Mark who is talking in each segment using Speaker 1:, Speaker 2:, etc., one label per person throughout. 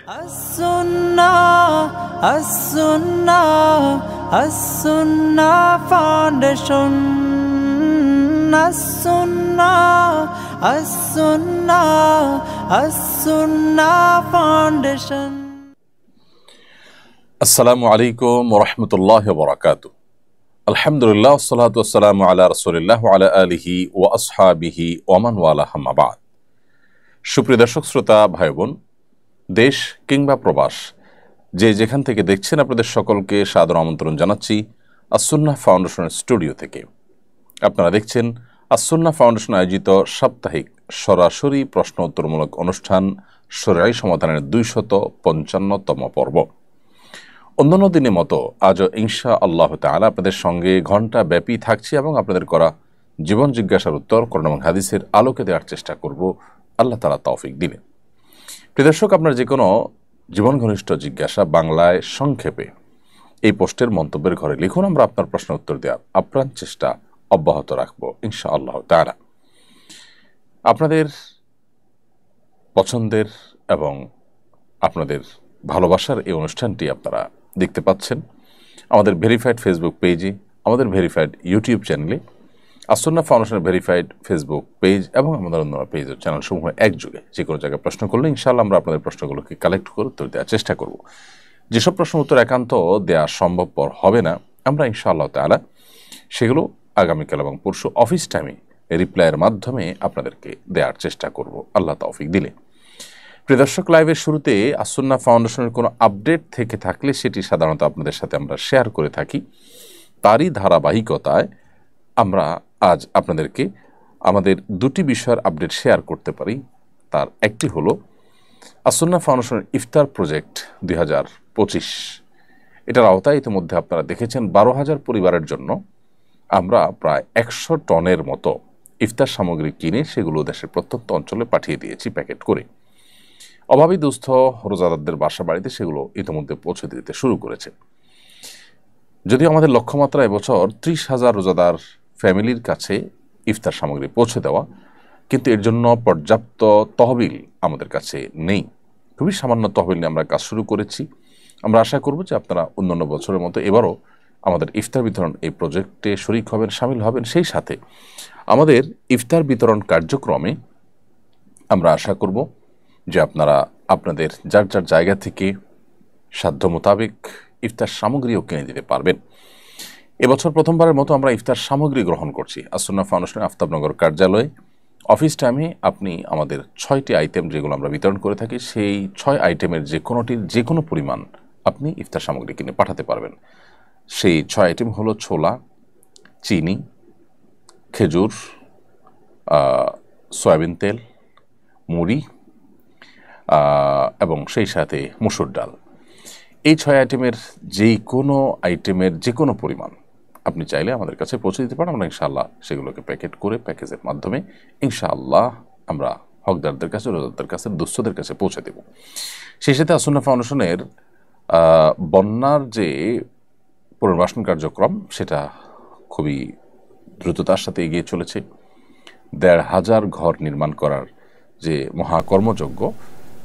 Speaker 1: As-Sunnah, As-Sunnah, As-Sunnah Foundation. As-Sunnah, As-Sunnah, As-Sunnah Foundation.
Speaker 2: আসসালামু আলাইকুম ওয়া রাহমাতুল্লাহি ওয়া বারাকাতুহু। আলহামদুলিল্লাহ ওয়াসসালাতু ওয়াসসালামু আলা রাসূলিল্লাহ ওয়া আলা আলিহি ওয়া আসহাবিহি ওয়া মান ওয়ালাহু আম্মা বা'দ। সুপ্রিয় দর্শক শ্রোতা ভাই বোন, দেশ কিংবা প্রবাস যে যেখান থেকে দেখছেন, আপনাদের সকলকে সাদর আমন্ত্রণ জানাচ্ছি আস-সুন্নাহ ফাউন্ডেশনের স্টুডিও থেকে। আপনারা দেখছেন আস-সুন্নাহ ফাউন্ডেশন আয়োজিত সাপ্তাহিক সরাসরি প্রশ্ন উত্তরমূলক অনুষ্ঠান শরঈ সমাধানের 255তম পর্ব। অন্যান্য দিনের মতো আজও ইনশা আল্লাহ তাআলা আপনাদের সঙ্গে ঘণ্টা ব্যাপী থাকছি এবং আপনাদের করা জীবন জিজ্ঞাসার উত্তর কোরআন এবং হাদিসের আলোকে দেওয়ার চেষ্টা করব, আল্লাহ তাআলা তৌফিক দিলেন। প্রিয় দর্শক, আপনার যে কোনো জীবন ঘনিষ্ঠ জিজ্ঞাসা বাংলায় সংক্ষেপে এই পোস্টের মন্তব্যের ঘরে লিখুন। আমরা আপনার প্রশ্ন উত্তর দেওয়ার আপ্রাণ চেষ্টা অব্যাহত রাখবো ইনশা আল্লাহ তাআলা। আপনাদের পছন্দের এবং আপনাদের ভালোবাসার এই অনুষ্ঠানটি আপনারা দেখতে পাচ্ছেন আমাদের ভেরিফাইড ফেসবুক পেজে, আমাদের ভেরিফাইড ইউটিউব চ্যানেলে, আস-সুন্নাহ ফাউন্ডেশনের ভেরিফাইড ফেসবুক পেজ এবং আমাদের অন্য পেজ ও চ্যানেলসমূহ একযোগে যে কোনো জায়গায় প্রশ্ন করলে ইনশাআল্লাহ আমরা আপনাদের প্রশ্নগুলোকে কালেক্ট করে উত্তর দেওয়ার চেষ্টা করব। যেসব প্রশ্ন উত্তর একান্ত দেওয়া সম্ভবপর হবে না, আমরা ইনশাআল্লাহ তাআলা সেগুলো আগামীকাল এবং পরশু অফিস টাইমে রিপ্লাইয়ের মাধ্যমে আপনাদেরকে দেওয়ার চেষ্টা করব, আল্লাহ তৌফিক দিলে। প্রিয় দর্শক, লাইভের শুরুতে আস-সুন্নাহ ফাউন্ডেশনের কোনো আপডেট থেকে থাকলে সেটি সাধারণত আপনাদের সাথে আমরা শেয়ার করে থাকি। তারই ধারাবাহিকতায় আমরা আজ আপনাদেরকে আমাদের দুটি বিষয়ের আপডেট শেয়ার করতে পারি। তার একটি হলো আস-সুন্নাহ ফাউন্ডেশনের ইফতার প্রজেক্ট 2025। এটার আওতায় ইতিমধ্যে আপনারা দেখেছেন 12,000 পরিবারের জন্য আমরা প্রায় 100 টনের মতো ইফতার সামগ্রী কিনে সেগুলো দেশের প্রত্যন্ত অঞ্চলে পাঠিয়ে দিয়েছি প্যাকেট করে। অভাবী দুস্থ রোজাদারদের বাসা বাড়িতে সেগুলো ইতিমধ্যে পৌঁছে দিতে শুরু করেছে। যদিও আমাদের লক্ষ্যমাত্রা এবছর 30,000 রোজাদার ফ্যামিলির কাছে ইফতার সামগ্রী পৌঁছে দেওয়া, কিন্তু এর জন্য পর্যাপ্ত তহবিল আমাদের কাছে নেই। খুবই সামান্য তহবিল নিয়ে আমরা কাজ শুরু করেছি। আমরা আশা করব যে আপনারা অন্যান্য বছরের মতো এবারও আমাদের ইফতার বিতরণ এই প্রজেক্টে শরিক হবেন, সামিল হবেন। সেই সাথে আমাদের ইফতার বিতরণ কার্যক্রমে আমরা আশা করব যে আপনারা আপনাদের যার যার জায়গা থেকে সাধ্য মোতাবেক ইফতার সামগ্রীও কিনে দিতে পারবেন। এবছর প্রথমবারের মতো আমরা ইফতার সামগ্রী গ্রহণ করছি আস-সুন্নাহ ফাউন্ডেশনের আফতাবনগর কার্যালয়ে। অফিস টাইমে আপনি আমাদের 6টি আইটেম যেগুলো আমরা বিতরণ করে থাকি, সেই 6 আইটেমের যে কোনোটির যে কোনো পরিমাণ আপনি ইফতার সামগ্রী কিনে পাঠাতে পারবেন। সেই 6 আইটেম হলো ছোলা, চিনি, খেজুর, সয়াবিন তেল, মুড়ি এবং সেই সাথে মসুর ডাল। এই 6 আইটেমের যে কোনো পরিমাণ আপনি চাইলে আমাদের কাছে পৌঁছে দিতে পারেন। আমরা ইনশাআল্লাহ সেগুলোকে প্যাকেট করে প্যাকেজের মাধ্যমে ইনশাআল্লাহ আমরা হকদারদের কাছে, রোজাদারদের কাছে, দুস্থদের কাছে পৌঁছে দেব। সেই সাথে আস-সুন্নাহ ফাউন্ডেশনের বন্যার যে পুনর্বাসন কার্যক্রম সেটা খুবই দ্রুততার সাথে এগিয়ে চলেছে। 1,500 ঘর নির্মাণ করার যে মহাকর্মযজ্ঞ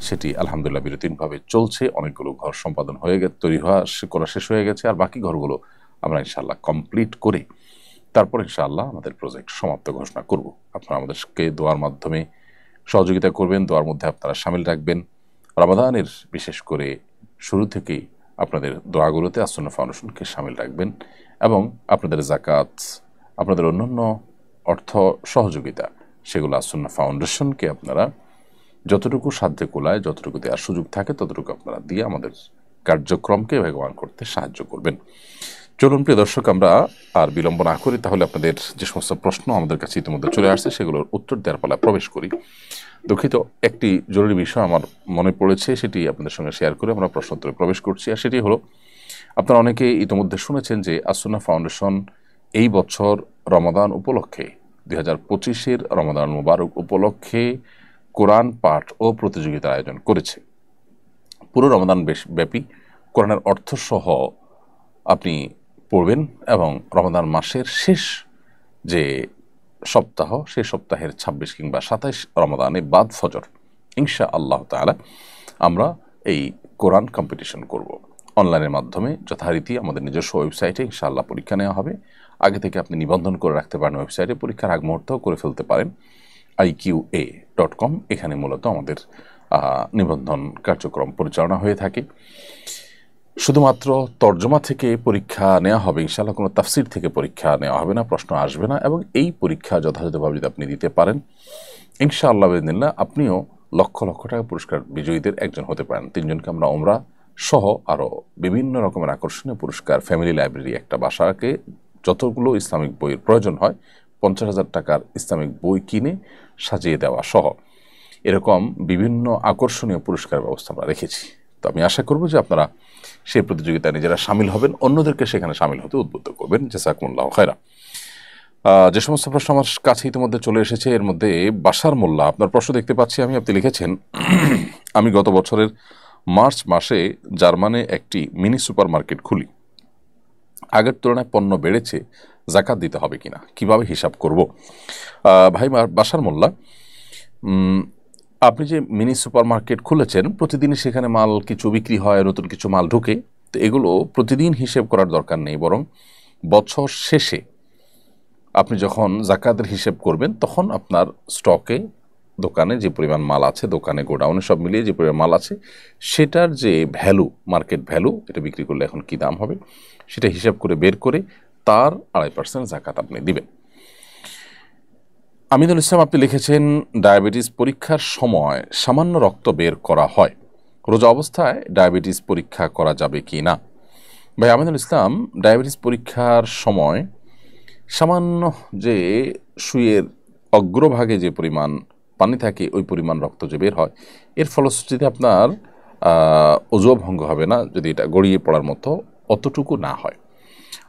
Speaker 2: সেটি আলহামদুলিল্লাহ বিরতিহীনভাবে চলছে। অনেকগুলো ঘর সম্পাদন হয়ে গেছে, করা শেষ হয়ে গেছে, আর বাকি ঘরগুলো আমরা ইনশাআল্লাহ কমপ্লিট করে তারপর ইনশাআল্লাহ আমাদের প্রজেক্ট সমাপ্ত ঘোষণা করব। আপনারা আমাদেরকে দোয়ার মাধ্যমে সহযোগিতা করবেন, দোয়ার মধ্যে আপনারা সামিল রাখবেন। রমাদানের বিশেষ করে শুরু থেকেই আপনাদের দোয়াগুলোতে আস-সুন্নাহ ফাউন্ডেশনকে সামিল রাখবেন এবং আপনাদের যাকাত, আপনাদের অন্যান্য অর্থ সহযোগিতা সেগুলো আস-সুন্নাহ ফাউন্ডেশনকে আপনারা যতটুকু সাধ্যে কুলায়, যতটুকু দেওয়ার সুযোগ থাকে ততটুকু আপনারা দিয়ে আমাদের কার্যক্রমকে বেগবান করতে সাহায্য করবেন। চলুন প্রিয় দর্শক, আমরা আর বিলম্ব না করি, তাহলে আপনাদের যে সমস্ত প্রশ্ন আমাদের কাছে ইতিমধ্যে চলে আসছে সেগুলোর উত্তর দেওয়ার পালা প্রবেশ করি। দুঃখিত, একটি জরুরি বিষয় আমার মনে পড়েছে, সেটি আপনাদের সঙ্গে শেয়ার করে আমরা প্রশ্ন উত্তরে প্রবেশ করছি। আর সেটি হলো, আপনারা অনেকে ইতিমধ্যে শুনেছেন যে আস-সুন্নাহ ফাউন্ডেশন এই বছর রমাদান উপলক্ষে 2025-এর রমাদান মুবারক উপলক্ষে কোরআন পাঠ ও প্রতিযোগিতার আয়োজন করেছে। পুরো রমাদান ব্যাপী কোরআনের অর্থ সহ আপনি পড়বেন এবং রমাদান মাসের শেষ যে সপ্তাহ, সেই সপ্তাহের 26 কিংবা 27 রমাদানে বাদ ফজর ইনশা আল্লাহ তাআলা আমরা এই কোরআন কম্পিটিশন করব অনলাইনের মাধ্যমে। যথারীতি আমাদের নিজস্ব ওয়েবসাইটে ইনশাআল্লাহ পরীক্ষা নেওয়া হবে। আগে থেকে আপনি নিবন্ধন করে রাখতে পারেন ওয়েবসাইটে, পরীক্ষার আগ মুহূর্তেও করে ফেলতে পারেন iqa.com। এখানে মূলত আমাদের নিবন্ধন কার্যক্রম পরিচালনা হয়ে থাকে। শুধুমাত্র তর্জমা থেকে পরীক্ষা নেওয়া হবে ইনশাআল্লাহ, কোনো তাফসির থেকে পরীক্ষা নেওয়া হবে না, প্রশ্ন আসবে না। এবং এই পরীক্ষা যথাযথভাবে যদি আপনি দিতে পারেন ইনশাআল্লাহ বিদিনিল্লাহ আপনিও লক্ষ লক্ষ টাকা পুরস্কার বিজয়ীদের একজন হতে পারেন। 3 জনকে আমরা ওমরা সহ আরও বিভিন্ন রকমের আকর্ষণীয় পুরস্কার, ফ্যামিলি লাইব্রেরি, একটা বাসাকে যতগুলো ইসলামিক বইয়ের প্রয়োজন হয় 50,000 টাকার ইসলামিক বই কিনে সাজিয়ে দেওয়া সহ এরকম বিভিন্ন আকর্ষণীয় পুরস্কার ব্যবস্থা আমরা রেখেছি। তো আমি আশা করব যে আপনারা সেই প্রতিযোগিতায় নিজেরা সামিল হবেন, অন্যদেরকে সেখানে সামিল হতে উদ্বুদ্ধ করবেন। জাযাকুমুল্লাহু খায়রা। যে সমস্ত প্রশ্ন আমার কাছে ইতিমধ্যে চলে এসেছে এর মধ্যে বাশার মোল্লা, আপনার প্রশ্ন দেখতে পাচ্ছি আমি, আপনি লিখেছেন আমি গত বছরের মার্চ মাসে জার্মানে একটি মিনি সুপার মার্কেট খুলি, আগের তুলনায় পণ্য বেড়েছে, যাকাত দিতে হবে কিনা, কিভাবে হিসাব করব? ভাই বাশার মোল্লা, আপনি যে মিনি সুপার মার্কেট খুলেছেন প্রতিদিনই সেখানে মাল কিছু বিক্রি হয়, নতুন কিছু মাল ঢুকে, তো এগুলো প্রতিদিন হিসেব করার দরকার নেই, বরং বছর শেষে আপনি যখন যাকাতের হিসেব করবেন তখন আপনার স্টকে দোকানে যে পরিমাণ মাল আছে, দোকানে গোডাউনে সব মিলিয়ে যে পরিমাণ মাল আছে সেটার যে ভ্যালু, মার্কেট ভ্যালু, এটা বিক্রি করলে এখন কী দাম হবে সেটা হিসাব করে বের করে তার 2.5% যাকাত আপনি দিবেন। আমিনুল ইসলাম, আপনি লিখেছেন ডায়াবেটিস পরীক্ষার সময় সামান্য রক্ত বের করা হয়, রোজা অবস্থায় ডায়াবেটিস পরীক্ষা করা যাবে কি না? ভাই আমিনুল ইসলাম, ডায়াবেটিস পরীক্ষার সময় সামান্য যে সুইয়ের অগ্রভাগে যে পরিমাণ পানি থাকে ওই পরিমাণ রক্ত যে বের হয়, এর ফলশ্রুতিতে আপনার অজুও ভঙ্গ হবে না যদি এটা গড়িয়ে পড়ার মতো অতটুকু না হয়।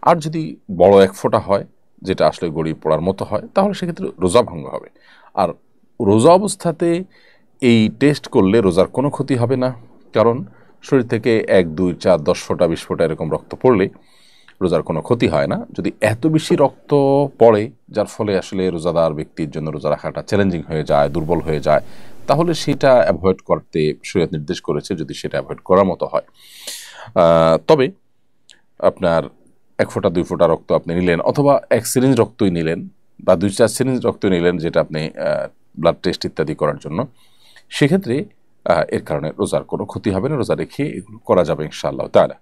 Speaker 2: আর যদি বড় এক ফোঁটা হয় যেটা আসলে গড়িয়ে পড়ার মতো হয় তাহলে সেক্ষেত্রে রোজা ভঙ্গ হবে। আর রোজা অবস্থাতে এই টেস্ট করলে রোজার কোনো ক্ষতি হবে না, কারণ শরীর থেকে 1, 2, 4, 10 ফোঁটা 20 ফোঁটা এরকম রক্ত পড়লে রোজার কোনো ক্ষতি হয় না। যদি এত বেশি রক্ত পড়ে যার ফলে আসলে রোজাদার ব্যক্তির জন্য রোজা রাখাটা চ্যালেঞ্জিং হয়ে যায়, দুর্বল হয়ে যায়, তাহলে সেটা অ্যাভয়েড করতে শরীয়ত নির্দেশ করেছে যদি সেটা অ্যাভয়েড করার মতো হয়। তবে আপনার 1 ফোঁটা 2 ফোঁটা রক্ত আপনি নিলেন অথবা 1 সিরিঞ্জ রক্তই নিলেন বা 2-4 সিরিঞ্জ রক্ত নিলেন যেটা আপনি ব্লাড টেস্ট ইত্যাদি করার জন্য, সেক্ষেত্রে এর কারণে রোজার কোনো ক্ষতি হবে না, রোজা রেখে এগুলো করা যাবে ইনশাআল্লাহ তাআলা।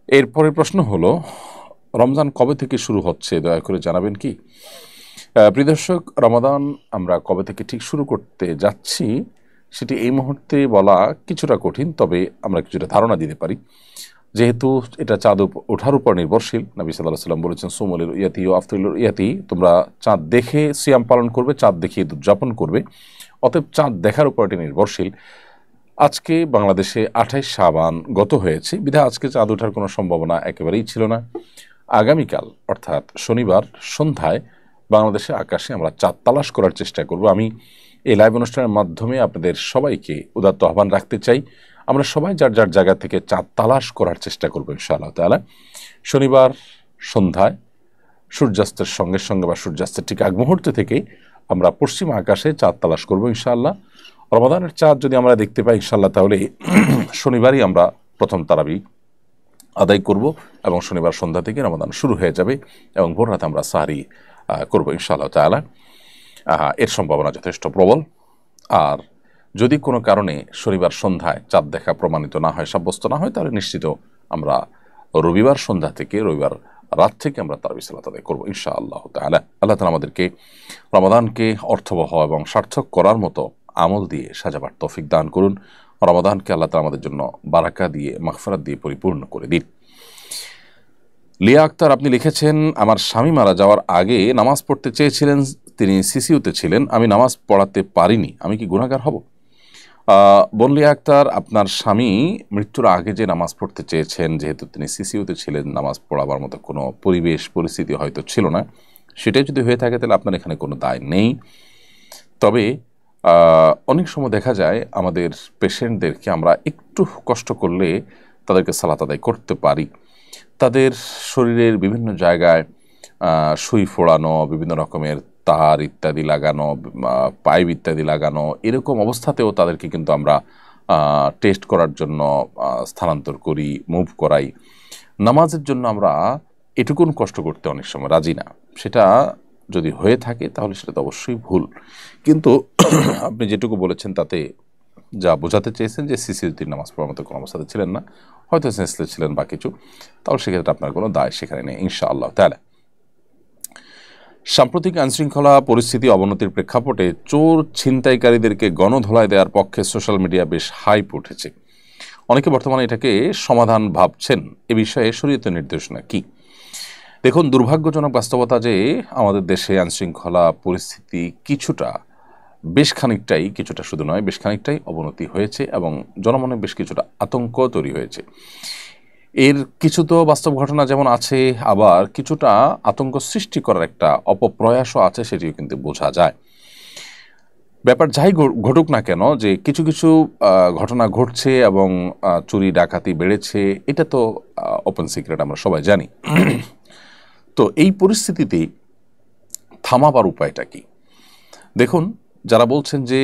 Speaker 2: এরপরের প্রশ্ন হলো রমজান কবে থেকে শুরু হচ্ছে দয়া করে জানাবেন কি? প্রিয় দর্শক, রমাদান আমরা কবে থেকে ঠিক শুরু করতে যাচ্ছি সেটি এই মুহূর্তে বলা কিছুটা কঠিন, তবে আমরা কিছুটা ধারণা দিতে পারি। যেহেতু এটা চাঁদ ওঠার উপর নির্ভরশীল, নবী সাল্লাল্লাহু আলাইহি ওয়াসাল্লাম বলেছেন সুমুলিল ইয়াতি ও আফতিরুল ইয়াতি, তোমরা চাঁদ দেখে সিয়াম পালন করবে, চাঁদ দেখে ঈদ উদযাপন করবে, অতএব চাঁদ দেখার উপর এটি নির্ভরশীল। আজকে বাংলাদেশে 28 শাবান গত হয়েছে, বিধায় আজকে চাঁদ ওঠার কোনো সম্ভাবনা একেবারেই ছিল না। আগামীকাল অর্থাৎ শনিবার সন্ধ্যায় বাংলাদেশে আকাশে আমরা চাঁদ তালাশ করার চেষ্টা করব। আমি এই লাইভ অনুষ্ঠানের মাধ্যমে আপনাদের সবাইকে উদাত্ত আহ্বান রাখতে চাই, আমরা সবাই যার যার জায়গা থেকে চাঁদ তালাশ করার চেষ্টা করবো ইনশাআল্লাহ তাআলা। শনিবার সন্ধ্যায় সূর্যাস্তের সঙ্গে সঙ্গে বা সূর্যাস্তের ঠিক আগ মুহূর্তে থেকে আমরা পশ্চিম আকাশে চাঁদ তালাশ করবো ইনশাআল্লাহ। রমাদানের চাঁদ যদি আমরা দেখতে পাই ইনশাআল্লাহ তাহলে শনিবারই আমরা প্রথম তারাবি আদায় করব এবং শনিবার সন্ধ্যা থেকে রমাদান শুরু হয়ে যাবে এবং ভোর রাতে আমরা সাহরি করবো ইনশাআল্লাহ তাআলা। এর সম্ভাবনা যথেষ্ট প্রবল। আর যদি কোনো কারণে শনিবার সন্ধ্যায় চাঁদ দেখা প্রমাণিত না হয়, সাব্যস্ত না হয়, তাহলে নিশ্চিত আমরা রবিবার সন্ধ্যা থেকে রবিবার রাত থেকে আমরা তারাবি সালাত আদায় করবো ইনশাআল্লাহ তাআলা। আল্লাহ তাআলা আমাদেরকে রমাদানকে অর্থবহ এবং সার্থক করার মতো আমল দিয়ে সাজাবার তৌফিক দান করুন। রমাদানকে আল্লাহ তাআলা আমাদের জন্য বারাকা দিয়ে মাগফিরাত দিয়ে পরিপূর্ণ করে দিন। লিয়া আক্তার, আপনি লিখেছেন আমার স্বামী মারা যাওয়ার আগে নামাজ পড়তে চেয়েছিলেন, তিনি সিসিউতে ছিলেন, আমি নামাজ পড়াতে পারিনি, আমি কি গুনাহগার হব? বোন লিয়া আক্তার, আপনার স্বামী মৃত্যুর আগে যে নামাজ পড়তে চেয়েছেন, যেহেতু তিনি সিসিউতে ছিলেন, নামাজ পড়াবার মতো কোনো পরিবেশ পরিস্থিতি হয়তো ছিল না, সেটাই যদি হয়ে থাকে তাহলে আপনার এখানে কোনো দায় নেই। তবে অনেক সময় দেখা যায় আমাদের পেশেন্টদেরকে আমরা একটু কষ্ট করলে তাদেরকে সালাত আদায় করতে পারি। তাদের শরীরের বিভিন্ন জায়গায় সুই ফোড়ানো, বিভিন্ন রকমের তার ইত্যাদি লাগানো, পাইপ ইত্যাদি লাগানো, এরকম অবস্থাতেও তাদেরকে কিন্তু আমরা টেস্ট করার জন্য স্থানান্তর করি, মুভ করাই। নামাজের জন্য আমরা এটুকুন কষ্ট করতে অনেক সময় রাজি না। সেটা যদি হয়ে থাকে তাহলে সেটা তো অবশ্যই ভুল। কিন্তু আপনি যেটুকু বলেছেন তাতে যা বোঝাতে চেয়েছেন যে সিসিউদ্দিন নামাজ পড়ার মতো কোনো অবস্থাতে ছিলেন না, হয়তো সেন্সলেস ছিলেন বা কিছু, তাহলে সেক্ষেত্রে আপনার কোনো দায় সেখানে নেই ইনশাআল্লাহ তাআলা। সাম্প্রতিক আইনশৃঙ্খলা পরিস্থিতি অবনতির প্রেক্ষাপটে চোর ছিনতাইকারীদেরকে গণধোলাই দেওয়ার পক্ষে সোশ্যাল মিডিয়া বেশ হাইপ উঠেছে। অনেকে বর্তমানে এটাকে সমাধান ভাবছেন। এ বিষয়ে শরীয়তের নির্দেশনা কি? দেখুন, দুর্ভাগ্যজনক বাস্তবতা যে আমাদের দেশে আইনশৃঙ্খলা পরিস্থিতি বেশ খানিকটাই শুধু নয়, বেশ খানিকটাই অবনতি হয়েছে এবং জনমনে বেশ কিছুটা আতঙ্ক তৈরি হয়েছে। এর কিছু তো বাস্তব ঘটনা যেমন আছে, আবার কিছুটা আতঙ্ক সৃষ্টি করার একটা অপপ্রয়াসও আছে, সেটিও কিন্তু বোঝা যায়। ব্যাপার যাই ঘটুক না কেন, যে কিছু কিছু ঘটনা ঘটছে এবং চুরি ডাকাতি বেড়েছে, এটা তো ওপেন সিক্রেট, আমরা সবাই জানি। তো এই পরিস্থিতিতে থামাবার উপায়টা কি? দেখুন, যারা বলছেন যে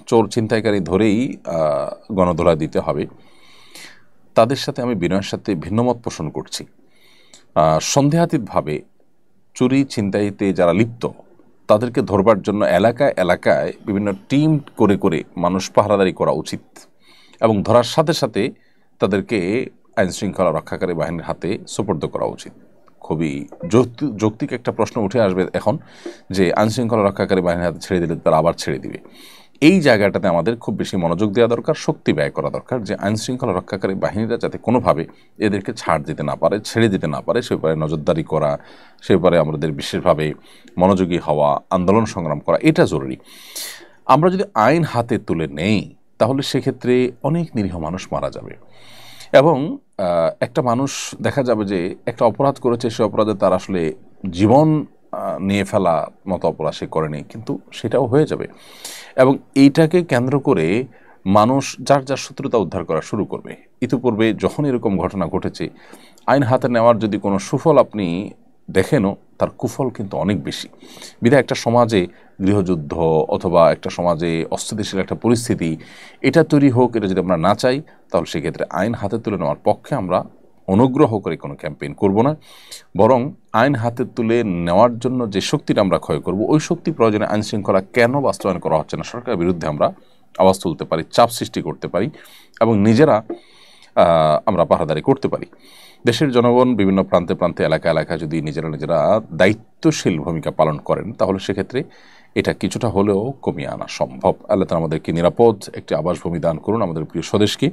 Speaker 2: চোর ছিনতাইকারী ধরেই গণধোলাই দিতে হবে, তাদের সাথে আমি বিনয়ের সাথে ভিন্নমত পোষণ করছি। সন্দেহাতীতভাবে চুরি ছিনতাইতে যারা লিপ্ত তাদেরকে ধরবার জন্য এলাকায় এলাকায় বিভিন্ন টিম করে করে মানুষ পাহারাদারি করা উচিত এবং ধরার সাথে সাথে তাদেরকে আইনশৃঙ্খলা রক্ষাকারী বাহিনীর হাতে সোপর্দ করা উচিত। খুবই যৌক্তিক একটা প্রশ্ন উঠে আসবে এখন, যে আইনশৃঙ্খলা রক্ষাকারী বাহিনীর হাতে ছেড়ে দিলে তারা আবার ছেড়ে দিবে। এই জায়গাটাতে আমাদের খুব বেশি মনোযোগ দেওয়া দরকার, শক্তি ব্যয় করা দরকার, যে আইনশৃঙ্খলা রক্ষাকারী বাহিনীরা যাতে কোনোভাবে এদেরকে ছাড় দিতে না পারে, ছেড়ে দিতে না পারে, সে ব্যাপারে নজরদারি করা, সে ব্যাপারে আমাদের বিশেষভাবে মনোযোগী হওয়া, আন্দোলন সংগ্রাম করা, এটা জরুরি। আমরা যদি আইন হাতে তুলে নেই তাহলে সেক্ষেত্রে অনেক নিরীহ মানুষ মারা যাবে এবং একটা মানুষ দেখা যাবে যে একটা অপরাধ করেছে, সে অপরাধে তার আসলে জীবন নিয়ে ফেলা মতো অপরাধ সে করেনি, কিন্তু সেটাও হয়ে যাবে এবং এইটাকে কেন্দ্র করে মানুষ যার যার শত্রুতা উদ্ধার করা শুরু করবে। ইতিপূর্বে যখন এরকম ঘটনা ঘটেছে, আইন হাতে নেওয়ার যদি কোনো সুফল আপনি দেখেনও, তার কুফল কিন্তু অনেক বেশি। বিধায় একটা সমাজে গৃহযুদ্ধ অথবা একটা সমাজে অস্থিতিশীল একটা পরিস্থিতি এটা তৈরি হোক, এটা যদি আমরা না চাই, তাহলে সেক্ষেত্রে আইন হাতে তুলে নেওয়ার পক্ষে আমরা অনুগ্রহ করে কোনো ক্যাম্পেইন করব না, বরং আইন হাতে তুলে নেওয়ার জন্য যে শক্তিটা আমরা ক্ষয় করব, ওই শক্তি প্রয়োজনে আইনশৃঙ্খলা কেন বাস্তবায়ন করা হচ্ছে না সরকারের বিরুদ্ধে আমরা আওয়াজ তুলতে পারি, চাপ সৃষ্টি করতে পারি এবং নিজেরা আমরা পাহারাদারি করতে পারি। দেশের জনগণ বিভিন্ন প্রান্তে প্রান্তে এলাকা এলাকায় যদি নিজেরা দায়িত্বশীল ভূমিকা পালন করেন, তাহলে সেক্ষেত্রে এটা কিছুটা হলেও কমিয়ে আনা সম্ভব। আল্লাহ তাআলা আমাদেরকে নিরাপদ একটি আবাসভূমি দান করুন, আমাদের প্রিয় স্বদেশকে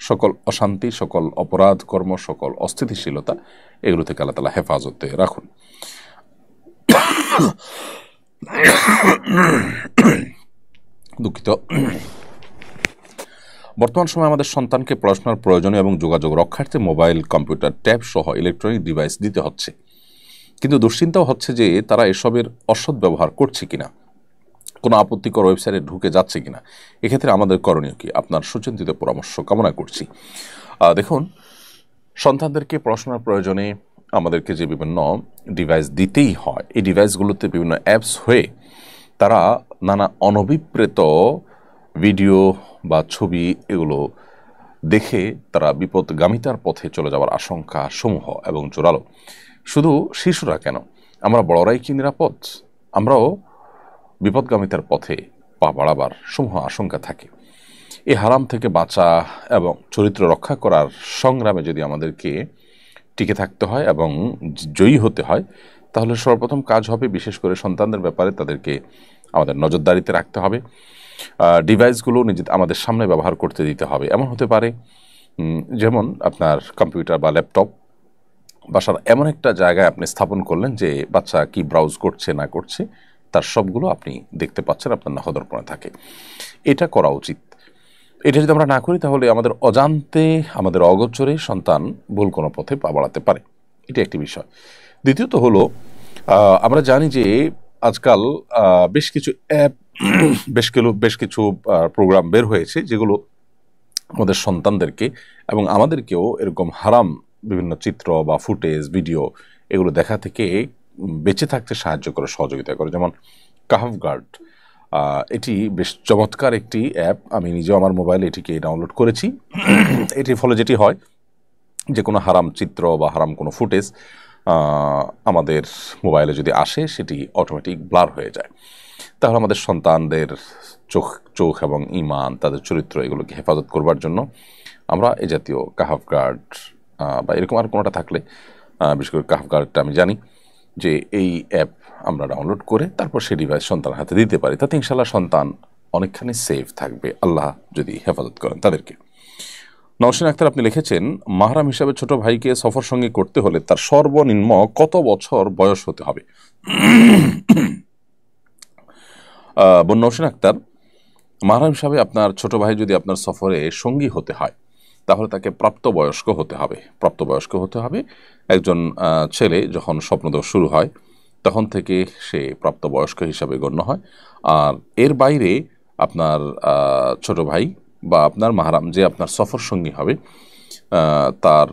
Speaker 2: সকল অশান্তি, সকল অপরাধ কর্ম, সকল অস্থিতিশীলতা, এগুলো থেকে আল্লাহ তাআলা হেফাজতে রাখুন। দুঃখিত। বর্তমান সময়ে আমাদের সন্তানকে পড়াশোনার প্রয়োজনীয় এবং যোগাযোগ রক্ষার্থে মোবাইল, কম্পিউটার, ট্যাব সহ ইলেকট্রনিক ডিভাইস দিতে হচ্ছে, কিন্তু দুশ্চিন্তাও হচ্ছে যে তারা এসবের অসৎ ব্যবহার করছে কিনা, কোনো আপত্তিকর ওয়েবসাইটে ঢুকে যাচ্ছে কিনা। এক্ষেত্রে আমাদের করণীয় কি? আপনার সুচিন্তিত পরামর্শ কামনা করছি। দেখুন, সন্তানদেরকে পড়াশোনার প্রয়োজনে আমাদেরকে যে বিভিন্ন ডিভাইস দিতেই হয়, এই ডিভাইসগুলোতে বিভিন্ন অ্যাপস হয়ে তারা নানা অনভিপ্রেত ভিডিও বা ছবি এগুলো দেখে তারা বিপদগামিতার পথে চলে যাওয়ার আশঙ্কা সমূহ এবং জোরালো। শুধু শিশুরা কেন, আমরা বড়রাই কি নিরাপদ? আমরাও বিপদগামিতার পথে পা বাড়াবার সমূহ আশঙ্কা থাকে। এই হারাম থেকে বাঁচা এবং চরিত্র রক্ষা করার সংগ্রামে যদি আমাদেরকে টিকে থাকতে হয় এবং জয়ী হতে হয়, তাহলে সর্বপ্রথম কাজ হবে বিশেষ করে সন্তানদের ব্যাপারে তাদেরকে আমাদের নজরদারিতে রাখতে হবে। ডিভাইসগুলো আমাদের সামনে ব্যবহার করতে দিতে হবে। এমন হতে পারে যেমন আপনার কম্পিউটার বা ল্যাপটপ বাসার এমন একটা জায়গায় আপনি স্থাপন করলেন যে বাচ্চা কি ব্রাউজ করছে না করছে তার সবগুলো আপনি দেখতে পাচ্ছেন, আপনার নখদর্পণে থাকে। এটা করা উচিত। এটা যদি আমরা না করি তাহলে আমাদের অজান্তে, আমাদের অগোচরে সন্তান ভুল কোনো পথে পা বাড়াতে পারে। এটা একটি বিষয়। দ্বিতীয়ত হলো, আমরা জানি যে আজকাল বেশ কিছু অ্যাপ, বেশ কিছু প্রোগ্রাম বের হয়েছে যেগুলো আমাদের সন্তানদেরকে এবং আমাদেরকেও এরকম হারাম বিভিন্ন চিত্র বা ফুটেজ, ভিডিও এগুলো দেখা থেকে বেঁচে থাকতে সাহায্য করে, সহযোগিতা করে। যেমন কাহফ গার্ড, এটি বেশ চমৎকার একটি অ্যাপ। আমি নিজেও আমার মোবাইলে এটিকে ডাউনলোড করেছি। এটির ফলে যেটি হয়, যে কোনো হারাম চিত্র বা হারাম কোনো ফুটেজ আমাদের মোবাইলে যদি আসে সেটি অটোমেটিক ব্লার হয়ে যায়। তাহলে আমাদের সন্তানদের চোখ এবং ঈমান, তাদের চরিত্র, এগুলোকে হেফাজত করবার জন্য আমরা এই জাতীয় কাহাফ গার্ড বা এরকম আর কোনোটা থাকলে, বিশেষ করে কাহাফ গার্ডটা আমি জানি যে এই অ্যাপ আমরা ডাউনলোড করে তারপর সেই ডিভাইস সন্তানের হাতে দিতে পারি। তাতে ইনশাআল্লাহ সন্তান অনেকখানি সেফ থাকবে, আল্লাহ যদি হেফাজত করেন তাদেরকে। নওশিন আক্তার আপনি লিখেছেন, মাহরাম হিসাবে ছোট ভাইকে সফর সঙ্গী করতে হলে তার সর্বনিম্ন কত বছর বয়স হতে হবে? বোন নওশিন আক্তার, মাহরাম হিসাবে আপনার ছোট ভাই যদি আপনার সফরে সঙ্গী হতে হয় তাহলে তাকে প্রাপ্তবয়স্ক হতে হবে। প্রাপ্তবয়স্ক হতে হবে। একজন ছেলে যখন স্বপ্নদোষ শুরু হয় তখন থেকে সে প্রাপ্তবয়স্ক হিসাবে গণ্য হয়। আর এর বাইরে আপনার ছোট ভাই বা আপনার মাহরাম যে আপনার সফর সঙ্গী হবে, তার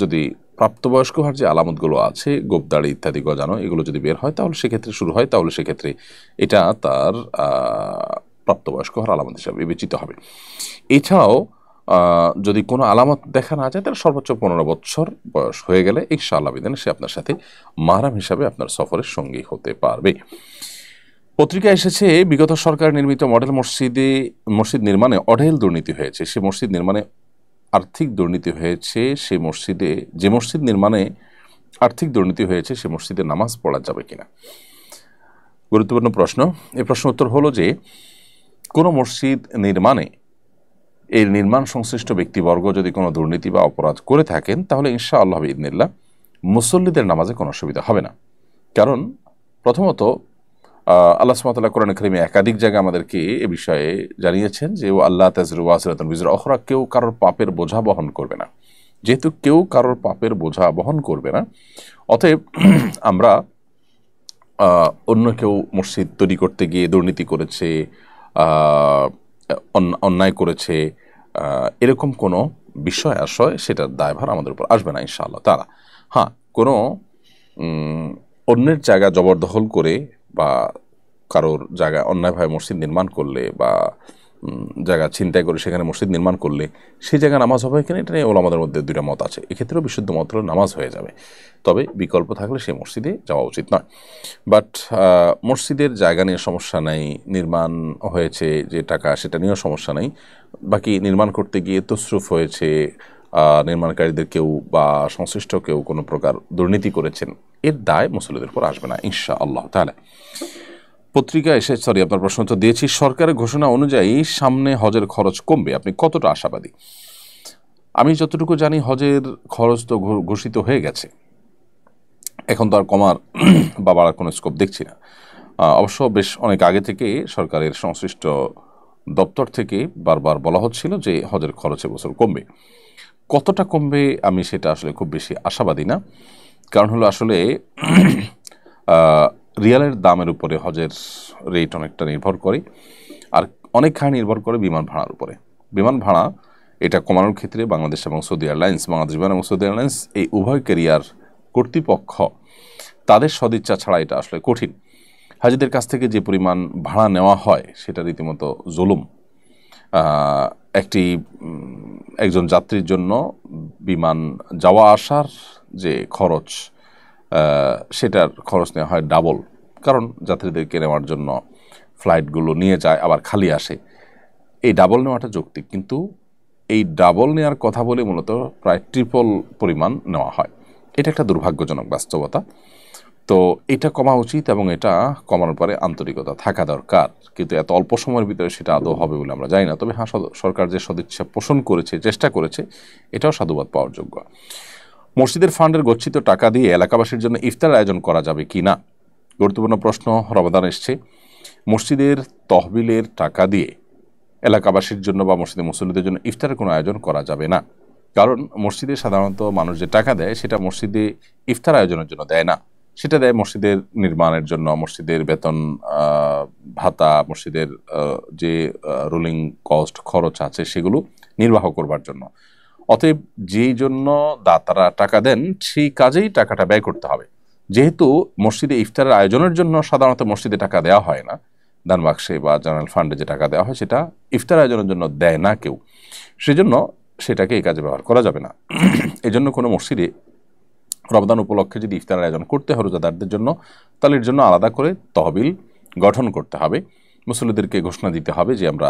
Speaker 2: যদি প্রাপ্তবয়স্ক হওয়ার যে আলামতগুলো আছে, গোপদাড়ি ইত্যাদি গজানো, এগুলো যদি বের হয় তাহলে সেক্ষেত্রে শুরু হয়, তাহলে সেক্ষেত্রে এটা তার প্রাপ্তবয়স্ক হওয়ার আলামত হিসাবে বিবেচিত হবে। এছাড়াও যদি কোনো আলামত দেখা না যায় তাহলে সর্বোচ্চ 15 বছর বয়স হয়ে গেলে ইনশাআল্লাহ বিধানে সে আপনার সাথে মাহরাম হিসাবে আপনার সফরের সঙ্গী হতে পারবে। পত্রিকায় এসেছে, বিগত সরকার নির্মিত মডেল মসজিদ নির্মাণে অঢেল দুর্নীতি হয়েছে। সে মসজিদ নির্মাণে আর্থিক দুর্নীতি হয়েছে। যে মসজিদ নির্মাণে আর্থিক দুর্নীতি হয়েছে সে মসজিদে নামাজ পড়া যাবে কিনা? গুরুত্বপূর্ণ প্রশ্ন। এই প্রশ্ন উত্তর হলো যে কোনো মসজিদ নির্মাণে এর নির্মাণ সংশ্লিষ্ট ব্যক্তিবর্গ যদি কোনো দুর্নীতি বা অপরাধ করে থাকেন তাহলে ইনশাআল্লাহ বিইذনিল্লাহ মুসল্লিদের নামাজে কোনো অসুবিধা হবে না। কারণ প্রথমত আল্লাহ সুবহানাহু ওয়া তাআলা কোরআনে কারিমে একাধিক জায়গায় আমাদেরকে এ বিষয়ে জানিয়েছেন যে আল্লাহ তাযরু ওয়াসিরাতুন বিজরা উখরা, কেউ কারোর পাপের বোঝা বহন করবে না। যেহেতু কেউ কারোর পাপের বোঝা বহন করবে না, অতএব আমরা অন্য কেউ মসজিদ তৈরি করতে গিয়ে দুর্নীতি করেছে, অন্যায় করেছে, এরকম কোনো বিষয় আশয় সেটার দায়ভার আমাদের উপর আসবে না ইনশাআল্লাহ তাআলা। হ্যাঁ, কোনো অন্যের জায়গা জবরদখল করে বা কারোর জায়গায় অন্যায়ভাবে মসজিদ নির্মাণ করলে বা জায়গা ছিনতাই করে সেখানে মসজিদ নির্মাণ করলে সেই জায়গায় নামাজ হবে কিনা এটা নিয়ে ওলামাদের মধ্যে দুইটা মত আছে। এক্ষেত্রেও বিশুদ্ধ মত হলে নামাজ হয়ে যাবে, তবে বিকল্প থাকলে সেই মসজিদে যাওয়া উচিত নয়। বাট মসজিদের জায়গা নিয়ে সমস্যা নেই, নির্মাণ হয়েছে যে টাকা সেটা নিয়েও সমস্যা নেই, বাকি নির্মাণ করতে গিয়ে তসরুফ হয়েছে, নির্মাণকারীদের কেউ বা সংশ্লিষ্ট কেউ কোনো প্রকার দুর্নীতি করেছেন, এর দায় মুসল্লিদের উপর আসবে না ইনশাআল্লাহ তাআলা। পত্রিকা এসে আপনার প্রশ্ন তো দিয়েছি। সরকারের ঘোষণা অনুযায়ী সামনে হজের খরচ কমবে, আপনি কতটা আশাবাদী? আমি যতটুকু জানি হজের খরচ তো ঘোষিত হয়ে গেছে, এখন তো আর কমার বা বাড়ার কোনো স্কোপ দেখছি না। অবশ্য বেশ অনেক আগে থেকে সরকারের সংশ্লিষ্ট দপ্তর থেকে বারবার বলা হচ্ছিল যে হজের খরচ এবছর কমবে। কতটা কমবে আমি সেটা আসলে খুব বেশি আশাবাদী না। কারণ হলো আসলে রিয়ালের দামের উপরে হজের রেট অনেকটা নির্ভর করে, আর অনেকখানি নির্ভর করে বিমান ভাড়ার উপরে। বিমান ভাড়া এটা কমানোর ক্ষেত্রে বাংলাদেশ এবং সৌদি এয়ারলাইন্স, বাংলাদেশ বিমান এবং সৌদি এয়ারলাইন্স এই উভয় ক্যারিয়ার কর্তৃপক্ষ তাদের সদিচ্ছা ছাড়া এটা আসলে কঠিন। হাজিদের কাছ থেকে যে পরিমাণ ভাড়া নেওয়া হয় সেটা রীতিমতো জুলুম। একজন যাত্রীর জন্য বিমান যাওয়া আসার যে খরচ সেটার খরচ নেওয়া হয় ডাবল, কারণ যাত্রীদেরকে নেওয়ার জন্য ফ্লাইটগুলো নিয়ে যায় আবার খালি আসে। এই ডাবল নেওয়াটা যৌক্তিক, কিন্তু এই ডাবল নেওয়ার কথা বলে মূলত প্রায় ট্রিপল পরিমাণ নেওয়া হয়। এটা একটা দুর্ভাগ্যজনক বাস্তবতা। তো এটা কমা উচিত এবং এটা কমানোর পরে আন্তরিকতা থাকা দরকার, কিন্তু এত অল্প সময়ের ভিতরে সেটা আদৌ হবে বলে আমরা জানি না। তবে হ্যাঁ, সরকার যে সদিচ্ছা পোষণ করেছে, চেষ্টা করেছে, এটাও সাধুবাদ পাওয়ার যোগ্য। মসজিদের ফান্ডের গচ্ছিত টাকা দিয়ে এলাকাবাসীর জন্য ইফতার আয়োজন করা যাবে কি না? গুরুত্বপূর্ণ প্রশ্ন। রমাদান এসছে, মসজিদের তহবিলের টাকা দিয়ে এলাকাবাসীর জন্য বা মসজিদের মুসল্লিদের জন্য ইফতারের কোনো আয়োজন করা যাবে না। কারণ মসজিদে সাধারণত মানুষ যে টাকা দেয় সেটা মসজিদে ইফতার আয়োজনের জন্য দেয় না, সেটা দেয় মসজিদের নির্মাণের জন্য, মসজিদের বেতন ভাতা, মসজিদের যে রুলিং কস্ট খরচ আছে সেগুলো নির্বাহ করবার জন্য। অতএব যেই জন্য দাতারা টাকা দেন সেই কাজেই টাকাটা ব্যয় করতে হবে। যেহেতু মসজিদে ইফতারের আয়োজনের জন্য সাধারণত মসজিদে টাকা দেওয়া হয় না, দান বাক্সে বা জেনারেল ফান্ডে যে টাকা দেওয়া হয় সেটা ইফতার আয়োজনের জন্য দেয় না কেউ, সেজন্য সেটাকে এই কাজে ব্যবহার করা যাবে না। এজন্য কোনো মসজিদে রমজান উপলক্ষে যদি ইফতার আয়োজন করতে হয় রোজাদারদের জন্য, তাহলে এর জন্য আলাদা করে তহবিল গঠন করতে হবে, মুসল্লিদেরকে ঘোষণা দিতে হবে যে আমরা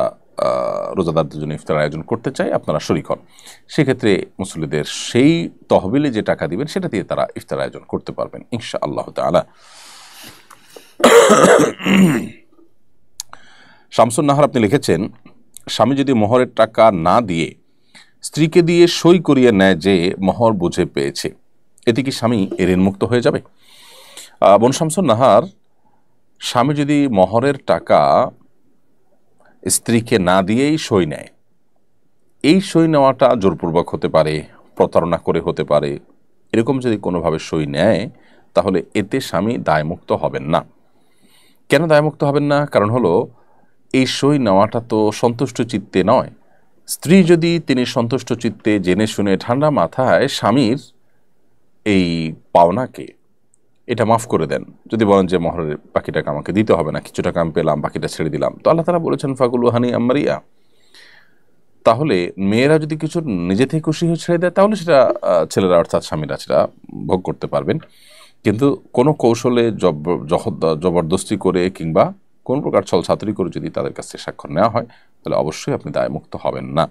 Speaker 2: রোজাদারদের জন্য ইফতার আয়োজন করতে চাই, আপনারা শরীক হন। সেক্ষেত্রে মুসল্লিদের সেই তহবিলে যে টাকা দিবেন সেটা দিয়ে তারা ইফতার আয়োজন করতে পারবেন ইনশাআল্লাহ তাআলা। শামসুন নাহার আপনি লিখেছেন, স্বামী যদি মোহরের টাকা না দিয়ে স্ত্রীকে দিয়ে সই করিয়ে নেয় যে মোহর বুঝে পেয়েছে, এতে কি স্বামী ঋণমুক্ত হয়ে যাবে? বোন শামসুন নাহার, স্বামী যদি মোহরের টাকা স্ত্রীকে না দিয়েই সই নেয়, এই সই নেওয়াটা জোরপূর্বক হতে পারে, প্রতারণা করে হতে পারে, এরকম যদি কোনোভাবে সই নেয় তাহলে এতে স্বামী দায়মুক্ত হবেন না। কেন দায়মুক্ত হবেন না? কারণ হলো এই সই নেওয়াটা তো সন্তুষ্ট চিত্তে নয়। স্ত্রী যদি তিনি সন্তুষ্ট চিত্তে জেনে শুনে ঠান্ডা মাথায় স্বামীর এই পাওনাকে এটা মাফ করে দেন, যদি বলেন যে মোহরের বাকি টাকা আমাকে দিতে হবে না, কিছু টাকা আমি পেলাম, বাকিটা ছেড়ে দিলাম, তো আল্লাহ তাআলা বলেছেন ফাকুলু হানি আম্মারিয়া, তাহলে মেয়েরা যদি কিছু নিজে থেকে খুশি হয়ে ছেড়ে দেয় তাহলে সেটা ছেলেরা অর্থাৎ স্বামীরা সেটা ভোগ করতে পারবেন। কিন্তু কোনো কৌশলে জবরদস্তি করে কিংবা কোন প্রকার ছলছাতুরি করে যদি তাদের কাছ থেকে স্বাক্ষর নেওয়া হয় তাহলে অবশ্যই আপনি দায়মুক্ত হবেন না।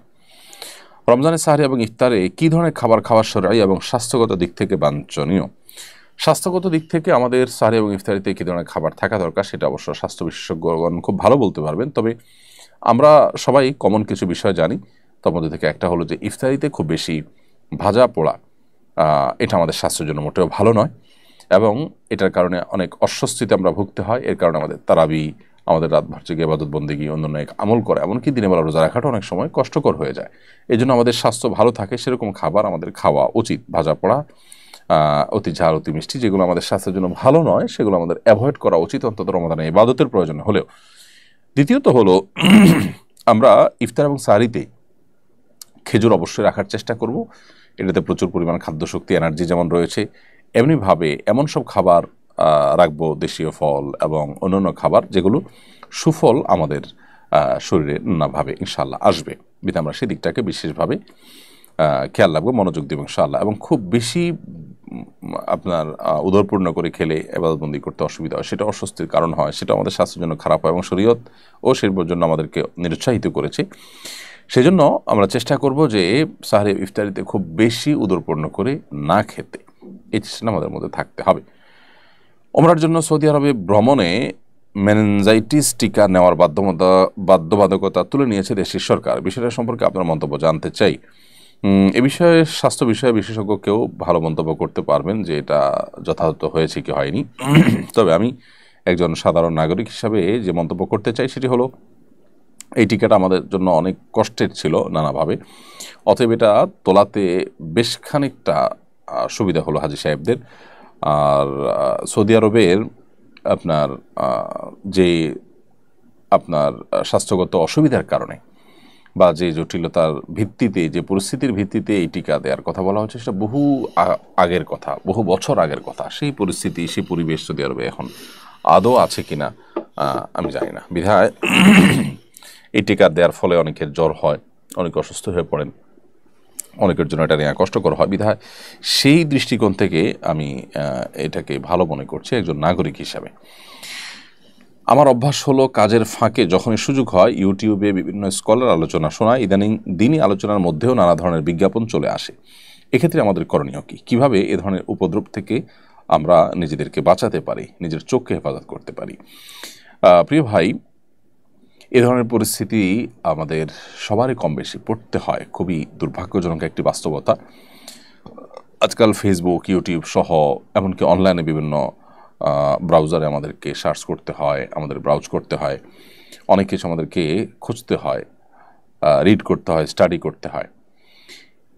Speaker 2: রমজানের সাহরি এবং ইফতারে কী ধরনের খাবার খাওয়া শরঈ এবং স্বাস্থ্যগত দিক থেকে বাঞ্ছনীয়? স্বাস্থ্যগত দিক থেকে আমাদের সাহরি এবং ইফতারিতে কী ধরনের খাবার থাকা দরকার সেটা অবশ্য স্বাস্থ্য বিশেষজ্ঞগণ খুব ভালো বলতে পারবেন। তবে আমরা সবাই কমন কিছু বিষয় জানি, তার মধ্যে থেকে একটা হলো যে ইফতারিতে খুব বেশি ভাজা পোড়া এটা আমাদের স্বাস্থ্যের জন্য মোটেও ভালো নয়, এবং এটার কারণে অনেক অস্বস্তিতে আমরা ভুগতে হয়। এর কারণে আমাদের তারাবি, আমাদের রাতভর জেগে ইবাদত বন্দেগী, অন্যান্য এক আমল করে, এমনকি দিনের বেলা রোজা রাখাটা অনেক সময় কষ্টকর হয়ে যায়। এই জন্য আমাদের স্বাস্থ্য ভালো থাকে সেরকম খাবার আমাদের খাওয়া উচিত। ভাজা পোড়া, অতি ঝাল, অতি মিষ্টি, যেগুলো আমাদের স্বাস্থ্যের জন্য ভালো নয় সেগুলো আমাদের অ্যাভয়েড করা উচিত, অন্তত রমাদানে ইবাদতের প্রয়োজন হলেও। দ্বিতীয়ত হলো আমরা ইফতার এবং সাহরিতে খেজুর অবশ্যই রাখার চেষ্টা করব। এটাতে প্রচুর পরিমাণ খাদ্যশক্তি, এনার্জি যেমন রয়েছে, এমনিভাবে এমন সব খাবার রাখবো, দেশীয় ফল এবং অন্যান্য খাবার যেগুলো সুফল আমাদের শরীরে নানাভাবে ইনশাআল্লাহ আসবে, বিধে আমরা সেদিকটাকে বিশেষভাবে খেয়াল রাখবো, মনোযোগ দেব ইনশাআল্লাহ। এবং খুব বেশি আপনার উদরপূর্ণ করে খেলে ইবাদতবন্দি করতে অসুবিধা হয়, সেটা অস্বস্তির কারণ হয়, সেটা আমাদের স্বাস্থ্যের জন্য খারাপ হয় এবং শরীয়ত ও শিল্পের জন্য আমাদেরকে নিরুৎসাহিত করেছে। সেজন্য আমরা চেষ্টা করব যে সাহরি ইফতারিতে খুব বেশি উদরপূর্ণ করে না খেতে, এই চেষ্টা আমাদের মধ্যে থাকতে হবে। ওমরার জন্য সৌদি আরবে ভ্রমণে মেনিনজাইটিস টিকা নেওয়ার বাধ্যবাধকতা তুলে নিয়েছে দেশের সরকার। বিষয়টা সম্পর্কে আপনার মন্তব্য জানতে চাই। এ বিষয়ে স্বাস্থ্য বিষয়ে বিশেষজ্ঞ কেউ ভালো মন্তব্য করতে পারবেন যে এটা যথাযথ হয়েছে কি হয়নি। তবে আমি একজন সাধারণ নাগরিক হিসাবে যে মন্তব্য করতে চাই সেটি হলো এই টিকাটা আমাদের জন্য অনেক কষ্টের ছিল নানাভাবে, অতএব এটা তোলাতে বেশ খানিকটা সুবিধা হলো হাজী সাহেবদের। আর সৌদি আরবের আপনার যে আপনার স্বাস্থ্যগত অসুবিধার কারণে বা যে জটিলতার ভিত্তিতে, যে পরিস্থিতির ভিত্তিতে এই টিকা দেওয়ার কথা বলা হচ্ছে সেটা বহু আগের কথা, বহু বছর আগের কথা। সেই পরিস্থিতি, সেই পরিবেশ সৌদি আরবে এখন আদৌ আছে কিনা আমি জানি না। বিধায় এই টিকা দেওয়ার ফলে অনেকের জ্বর হয়, অনেকে অসুস্থ হয়ে পড়েন, অনেকের জন্য এটা নেওয়া কষ্টকর হয়। বিধায় সেই দৃষ্টিকোণ থেকে আমি এটাকে ভালো মনে করছি একজন নাগরিক হিসাবে। আমার অভ্যাস হলো কাজের ফাঁকে যখনই সুযোগ হয় ইউটিউবে বিভিন্ন স্কলার আলোচনা শোনা, ইদানিং দিনই আলোচনার মধ্যেও নানা ধরনের বিজ্ঞাপন চলে আসে। এক্ষেত্রে আমাদের করণীয় কী? কীভাবে এ ধরনের উপদ্রব থেকে আমরা নিজেদেরকে বাঁচাতে পারি, নিজের চোখকে হেফাজত করতে পারি? প্রিয় ভাই, এ ধরনের পরিস্থিতি আমাদের সবারই কম বেশি পড়তে হয়, খুবই দুর্ভাগ্যজনক একটি বাস্তবতা। আজকাল ফেসবুক, ইউটিউব সহ এমনকি অনলাইনে বিভিন্ন ব্রাউজারে আমাদেরকে সার্চ করতে হয়, আমাদের ব্রাউজ করতে হয়, অনেক কিছু আমাদেরকে খুঁজতে হয়, রিড করতে হয়, স্টাডি করতে হয়।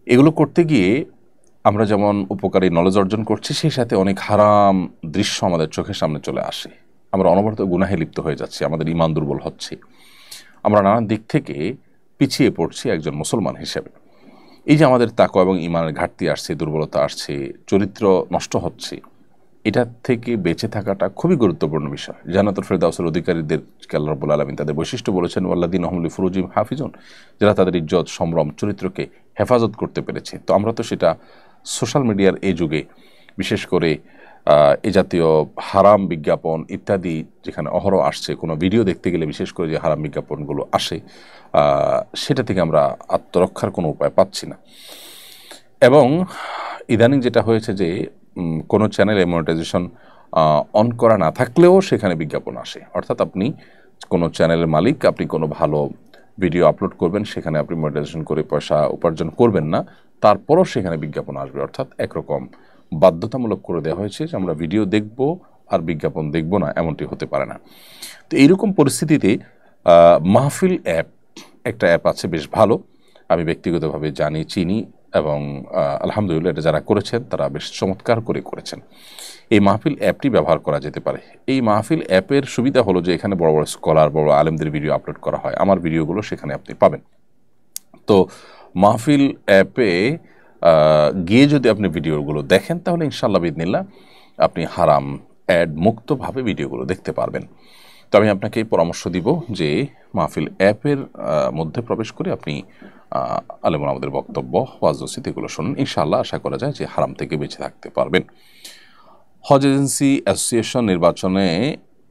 Speaker 2: এগুলো করতে গিয়ে আমরা যেমন উপকারী নলেজ অর্জন করছি, সেই সাথে অনেক হারাম দৃশ্য আমাদের চোখের সামনে চলে আসে। আমরা অনবরত গুনাহে লিপ্ত হয়ে যাচ্ছি, আমাদের ঈমান দুর্বল হচ্ছে, আমরা নানান দিক থেকে পিছিয়ে পড়ছি একজন মুসলমান হিসেবে। এই যে আমাদের তাকওয়া এবং ঈমানের ঘাটতি আসছে, দুর্বলতা আসছে, চরিত্র নষ্ট হচ্ছে, এটা থেকে বেঁচে থাকাটা খুবই গুরুত্বপূর্ণ বিষয়। জান্নাতুল ফেরদাউসের অধিকারীদেরকে আল্লাহ রাব্বুল আলামিন তাদের বৈশিষ্ট্য বলেছেন, ওয়াল্লাযীনা হুম লিফুরুজিহিম হাফিজুন, যারা তাদের ইজ্জত, সম্ভ্রম, চরিত্রকে হেফাজত করতে পেরেছে। তো আমরা তো সেটা সোশ্যাল মিডিয়ার এই যুগে বিশেষ করে এ জাতীয় হারাম বিজ্ঞাপন ইত্যাদি যেখানে অহরহ আসছে, কোনো ভিডিও দেখতে গেলে বিশেষ করে যে হারাম বিজ্ঞাপনগুলো আসে সেটা থেকে আমরা আত্মরক্ষার কোনো উপায় পাচ্ছি না। এবং ইদানিং যেটা হয়েছে যে কোনো চ্যানেলে মনিটাইজেশন অন করা না থাকলেও সেখানে বিজ্ঞাপন আসে। অর্থাৎ আপনি কোনো চ্যানেলের মালিক, আপনি কোনো ভালো ভিডিও আপলোড করবেন, সেখানে আপনি মনিটাইজেশন করে পয়সা উপার্জন করবেন না, তারপরও সেখানে বিজ্ঞাপন আসবে। অর্থাৎ একরকম বাধ্যতামূলক করে দেওয়া হয়েছে যে আমরা ভিডিও দেখব আর বিজ্ঞাপন দেখব না, এমনটি হতে পারে না। তো এইরকম পরিস্থিতিতে মাহফিল অ্যাপ, একটা অ্যাপ আছে বেশ ভালো, আমি ব্যক্তিগতভাবে জানি, চিনি, এবং আলহামদুলিল্লাহ এটা যারা করেছেন তারা বেশ চমৎকার করে করেছেন। এই মাহফিল অ্যাপটি ব্যবহার করা যেতে পারে। এই মাহফিল অ্যাপের সুবিধা হলো যে এখানে বড় বড় স্কলার, বড় আলেমদের ভিডিও আপলোড করা হয়, আমার ভিডিওগুলো সেখানে আপনি পাবেন। তো মাহফিল অ্যাপে গিয়ে যদি আপনি ভিডিওগুলো দেখেন তাহলে ইনশাআল্লাহ বিদিনিল্লাহ আপনি হারাম অ্যাড মুক্তভাবে ভিডিওগুলো দেখতে পারবেন। তো আমি আপনাকে পরামর্শ দিব যে মাহফিল অ্যাপের মধ্যে প্রবেশ করে আপনি আলেমুল আমাদের বক্তব্য, ওয়াজ নসিহত এগুলো শুনুন। ইনশাআল্লাহ আশা করা যায় যে হারাম থেকে বেঁচে থাকতে পারবেন। হজ এজেন্সি অ্যাসোসিয়েশন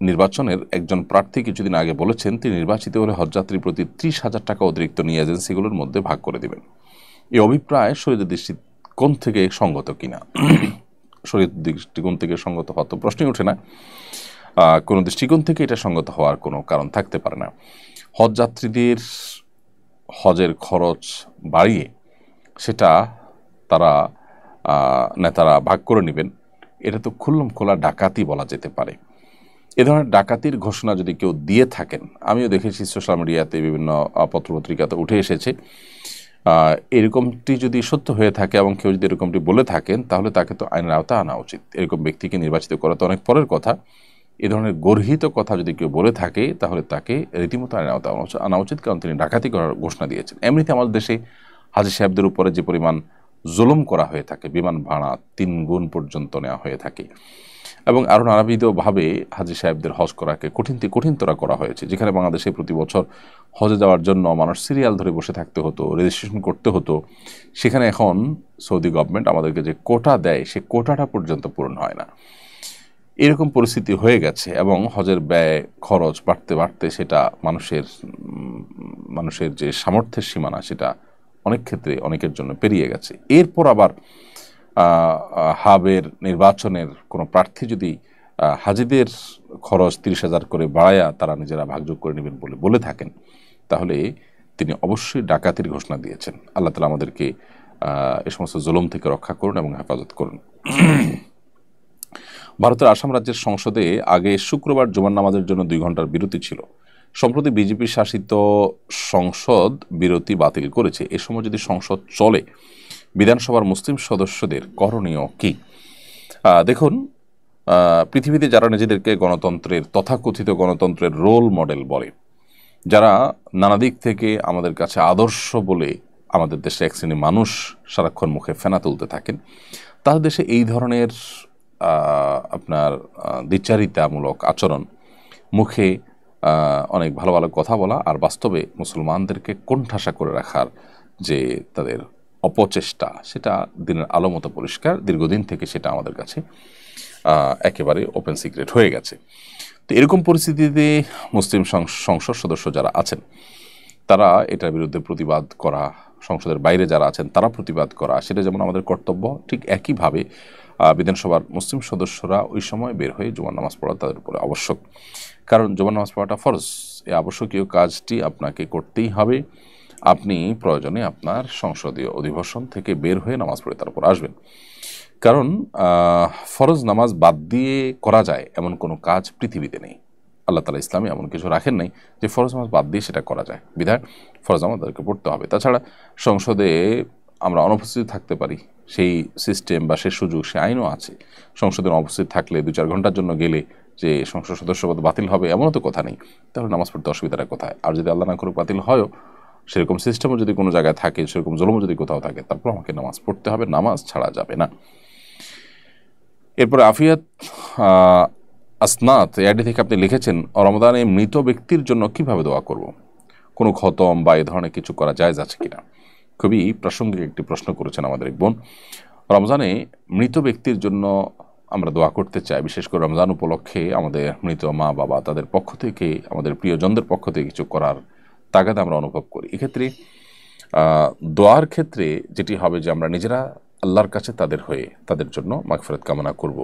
Speaker 2: নির্বাচনের একজন প্রার্থী কিছুদিন আগে বলেছেন তিনি নির্বাচিত হলে হজযাত্রী প্রতি 30,000 টাকা অতিরিক্ত নিয়ে এজেন্সিগুলোর মধ্যে ভাগ করে দেবেন। এই অভিপ্রায় শরীয়তের দৃষ্টিকোণ থেকে সঙ্গত কিনা? শরীয়তের দৃষ্টিকোণ থেকে সঙ্গত হওয়ার তো প্রশ্নই ওঠে না। কোনো দৃষ্টিকোণ থেকে এটা সঙ্গত হওয়ার কোনো কারণ থাকতে পারে না। হজযাত্রীদের হজের খরচ বাড়িয়ে সেটা নেতারা ভাগ করে নেবেন, এটা তো খুল্লম খোলা ডাকাতি বলা যেতে পারে। এ ধরনের ডাকাতির ঘোষণা যদি কেউ দিয়ে থাকেন, আমিও দেখেছি সোশ্যাল মিডিয়াতে বিভিন্ন পত্রপত্রিকাতে উঠে এসেছে, এরকমটি যদি সত্য হয়ে থাকে এবং কেউ যদি এরকমটি বলে থাকেন তাহলে তাকে তো আইনের আওতায় আনা উচিত। এরকম ব্যক্তিকে নির্বাচিত করা তো অনেক পরের কথা। এ ধরনের গর্হিত কথা যদি কেউ বলে থাকে তাহলে তাকে রীতিমতো আইনের আওতায় আনা উচিত, কারণ তিনি ডাকাতি করার ঘোষণা দিয়েছেন। এমনিতে আমাদের দেশে হাজী সাহেবদের উপরে যে পরিমাণ জুলুম করা হয়ে থাকে, বিমান ভাড়া 3 গুণ পর্যন্ত নেওয়া হয়ে থাকে, এবং আরও নানাবিধভাবে হাজী সাহেবদের হজ করাকে কঠিনতর করা হয়েছে। যেখানে বাংলাদেশে প্রতি বছর হজে যাওয়ার জন্য মানুষ সিরিয়াল ধরে বসে থাকতে হতো, রেজিস্ট্রেশন করতে হতো, সেখানে এখন সৌদি গভর্নমেন্ট আমাদেরকে যে কোটা দেয় সে কোটাটা পর্যন্ত পূরণ হয় না। এরকম পরিস্থিতি হয়ে গেছে এবং হজের ব্যয় খরচ বাড়তে বাড়তে সেটা মানুষের যে সামর্থ্যের সীমানা সেটা অনেক ক্ষেত্রে অনেকের জন্য পেরিয়ে গেছে। এরপর আবার হাবের নির্বাচনের কোনো প্রার্থী যদি হাজিদের খরচ 30,000 করে বাড়ায়া তারা নিজেরা ভাগযোগ করে নেবেন বলে থাকেন, তাহলে তিনি অবশ্যই ডাকাতির ঘোষণা দিয়েছেন। আল্লাহ তাআলা আমাদেরকে এ সমস্ত জুলুম থেকে রক্ষা করুন এবং হেফাজত করুন। ভারতের আসাম রাজ্যের সংসদে আগে শুক্রবার জুমার নামাজের জন্য 2 ঘন্টার বিরতি ছিল। সম্প্রতি বিজেপি শাসিত সংসদ বিরতি বাতিল করেছে। এ সময় যদি সংসদ চলে, বিধানসভার মুসলিম সদস্যদের করণীয় কি? দেখুন, পৃথিবীতে যারা নিজেদেরকে তথাকথিত গণতন্ত্রের রোল মডেল বলে, যারা নানা দিক থেকে আমাদের কাছে আদর্শ বলে আমাদের দেশে এক শ্রেণীর মানুষ সারাক্ষণ মুখে ফেনা তুলতে থাকেন, তাদের দেশে এই ধরনের আপনার দ্বিচারিতামূলক আচরণ, মুখে অনেক ভালো ভালো কথা বলা আর বাস্তবে মুসলমানদেরকে কোণঠাসা করে রাখার যে তাদের অপচেষ্টা, সেটা দিনের আলো মতো পরিষ্কার। দীর্ঘদিন থেকে সেটা আমাদের কাছে একেবারে ওপেন সিক্রেট হয়ে গেছে। তো এরকম পরিস্থিতিতে মুসলিম সংসদ সদস্য যারা আছেন তারা এটার বিরুদ্ধে প্রতিবাদ করা, সংসদের বাইরে যারা আছেন তারা প্রতিবাদ করা, সেটা যেমন আমাদের কর্তব্য, ঠিক একইভাবে বিধানসভার মুসলিম সদস্যরা ওই সময় বের হয়ে জুমার নামাজ পড়া তাদের উপরে আবশ্যক। কারণ জুমার নামাজ পড়াটা ফরজ। এই আবশ্যকীয় কাজটি আপনাকে করতেই হবে। আপনি প্রয়োজনে আপনার সংসদীয় অধিবেশন থেকে বের হয়ে নামাজ পড়ে তারপর আসবেন। কারণ ফরজ নামাজ বাদ দিয়ে করা যায় এমন কোনো কাজ পৃথিবীতে নেই। আল্লাহ তাআলা ইসলামে এমন কিছু রাখেন নাই যে ফরজ নামাজ বাদ দিয়ে সেটা করা যায়, বিধায় ফরজ আমাদেরকে পড়তে হবে। তাছাড়া সংসদে আমরা অনুপস্থিত থাকতে পারি, সেই সিস্টেম বা সেই সুযোগ, সে আইনও আছে। সংসদে অনুপস্থিত থাকলে 2-4 ঘন্টার জন্য গেলে যে সংসদ সদস্যপদ বাতিল হবে এমনও তো কথা নেই, তাহলে নামাজ পড়তে অসুবিধাটা কোথায়? আর যদি আল্লাহ না করুক বাতিল হয়ও, সেরকম সিস্টেমও যদি কোনো জায়গায় থাকে, সেরকম জুলুমও যদি কোথাও থাকে, তারপর আমাকে নামাজ পড়তে হবে, নামাজ ছাড়া যাবে না। এরপরে আফিয়াত আসনাত এআইডি থেকে আপনি লিখেছেন, রমজানে মৃত ব্যক্তির জন্য কিভাবে দোয়া করব, কোনো খতম বা এই ধরনের কিছু করা জায়েজ আছে কিনা। খুবই প্রাসঙ্গিক একটি প্রশ্ন করেছেন আমাদের এক বোন। রমজানে মৃত ব্যক্তির জন্য আমরা দোয়া করতে চাই, বিশেষ করে রমজান উপলক্ষে আমাদের মৃত মা বাবা তাদের পক্ষ থেকে, আমাদের প্রিয়জনদের পক্ষ থেকে কিছু করার তাগাদা আমরা অনুভব করি। এক্ষেত্রে দোয়ার ক্ষেত্রে যেটি হবে যে আমরা নিজেরা আল্লাহর কাছে তাদের হয়ে তাদের জন্য মাগফিরাত কামনা করব,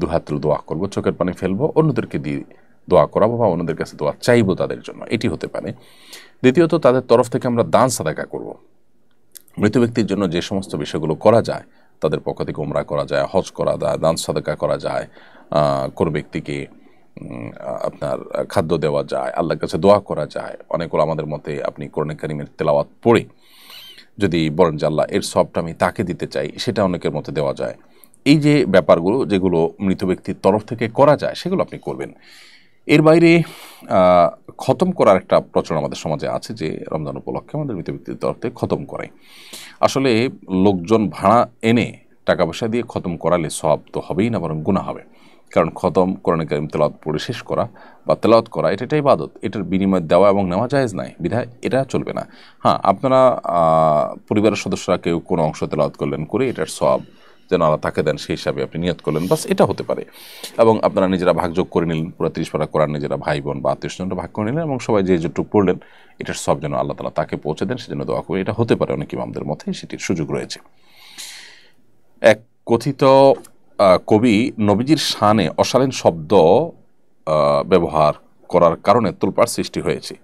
Speaker 2: দুহাত তুলে দোয়া করব, চোখের পানি ফেলবো, অন্যদেরকে দিয়ে দোয়া করাবো বা অন্যদের কাছে দোয়া চাইবো তাদের জন্য, এটি হতে পারে। দ্বিতীয়ত তাদের তরফ থেকে আমরা দান সাদাকা করব। মৃত ব্যক্তির জন্য যে সমস্ত বিষয়গুলো করা যায়, তাদের পক্ষ থেকে উমরা করা যায়, হজ করা যায়, দান সাদাকা করা যায়, কোনো ব্যক্তিকে আপনার খাদ্য দেওয়া যায়, আল্লাহর কাছে দোয়া করা যায়। অনেকগুলো আমাদের মতে আপনি কোরআন কারীমের তেলাওয়াত পড়ে যদি বলেন যে আল্লাহ এর সবটা আমি তাকে দিতে চাই, সেটা অনেকের মতে দেওয়া যায়। এই যে ব্যাপারগুলো যেগুলো মৃত ব্যক্তির তরফ থেকে করা যায় সেগুলো আপনি করবেন। এর বাইরে খতম করার একটা প্রচলন আমাদের সমাজে আছে যে রমজান উপলক্ষে আমাদের মৃত ব্যক্তির তরফ থেকে খতম করাই। আসলে লোকজন ভাড়া এনে টাকা পয়সা দিয়ে খতম করালে সওয়াব তো হবেই না, বরং গুনাহ হবে। কারণ খতম কোরআন কারীম তেলাওয়াত পড়ে শেষ করা বা তেলাওয়াত করা এটা একটা ইবাদত, এটার বিনিময় দেওয়া এবং নেওয়া জায়েজ নাই, বিধায় এটা চলবে না। হ্যাঁ, আপনারা পরিবারের সদস্যরা কেউ কোনো অংশ তেলাওয়াত করলেন, করে এটার সওয়াব যেন আল্লাহ তাকে দেন সেই হিসাবে আপনি নিয়ত করলেন, বাস এটা হতে পারে। এবং আপনারা নিজেরা ভাগযোগ করে নিলেন, পুরো 30 পারা কোরআন নিজেরা ভাই বোন বা আত্মীয় স্বজনরা ভাগ করে নিলেন এবং সবাই যে যেটুকু পড়লেন এটার সব যেন আল্লাহ তাআলা তাকে পৌঁছে দেন সেজন্য দোয়া করি। এটা হতে পারে অনেক ইমামদের মধ্যে সেটির সুযোগ রয়েছে। এক কথিত কবি নবীজির শানে অশালীন শব্দ ব্যবহার করার কারণে তোলপাড় সৃষ্টি হয়েছে।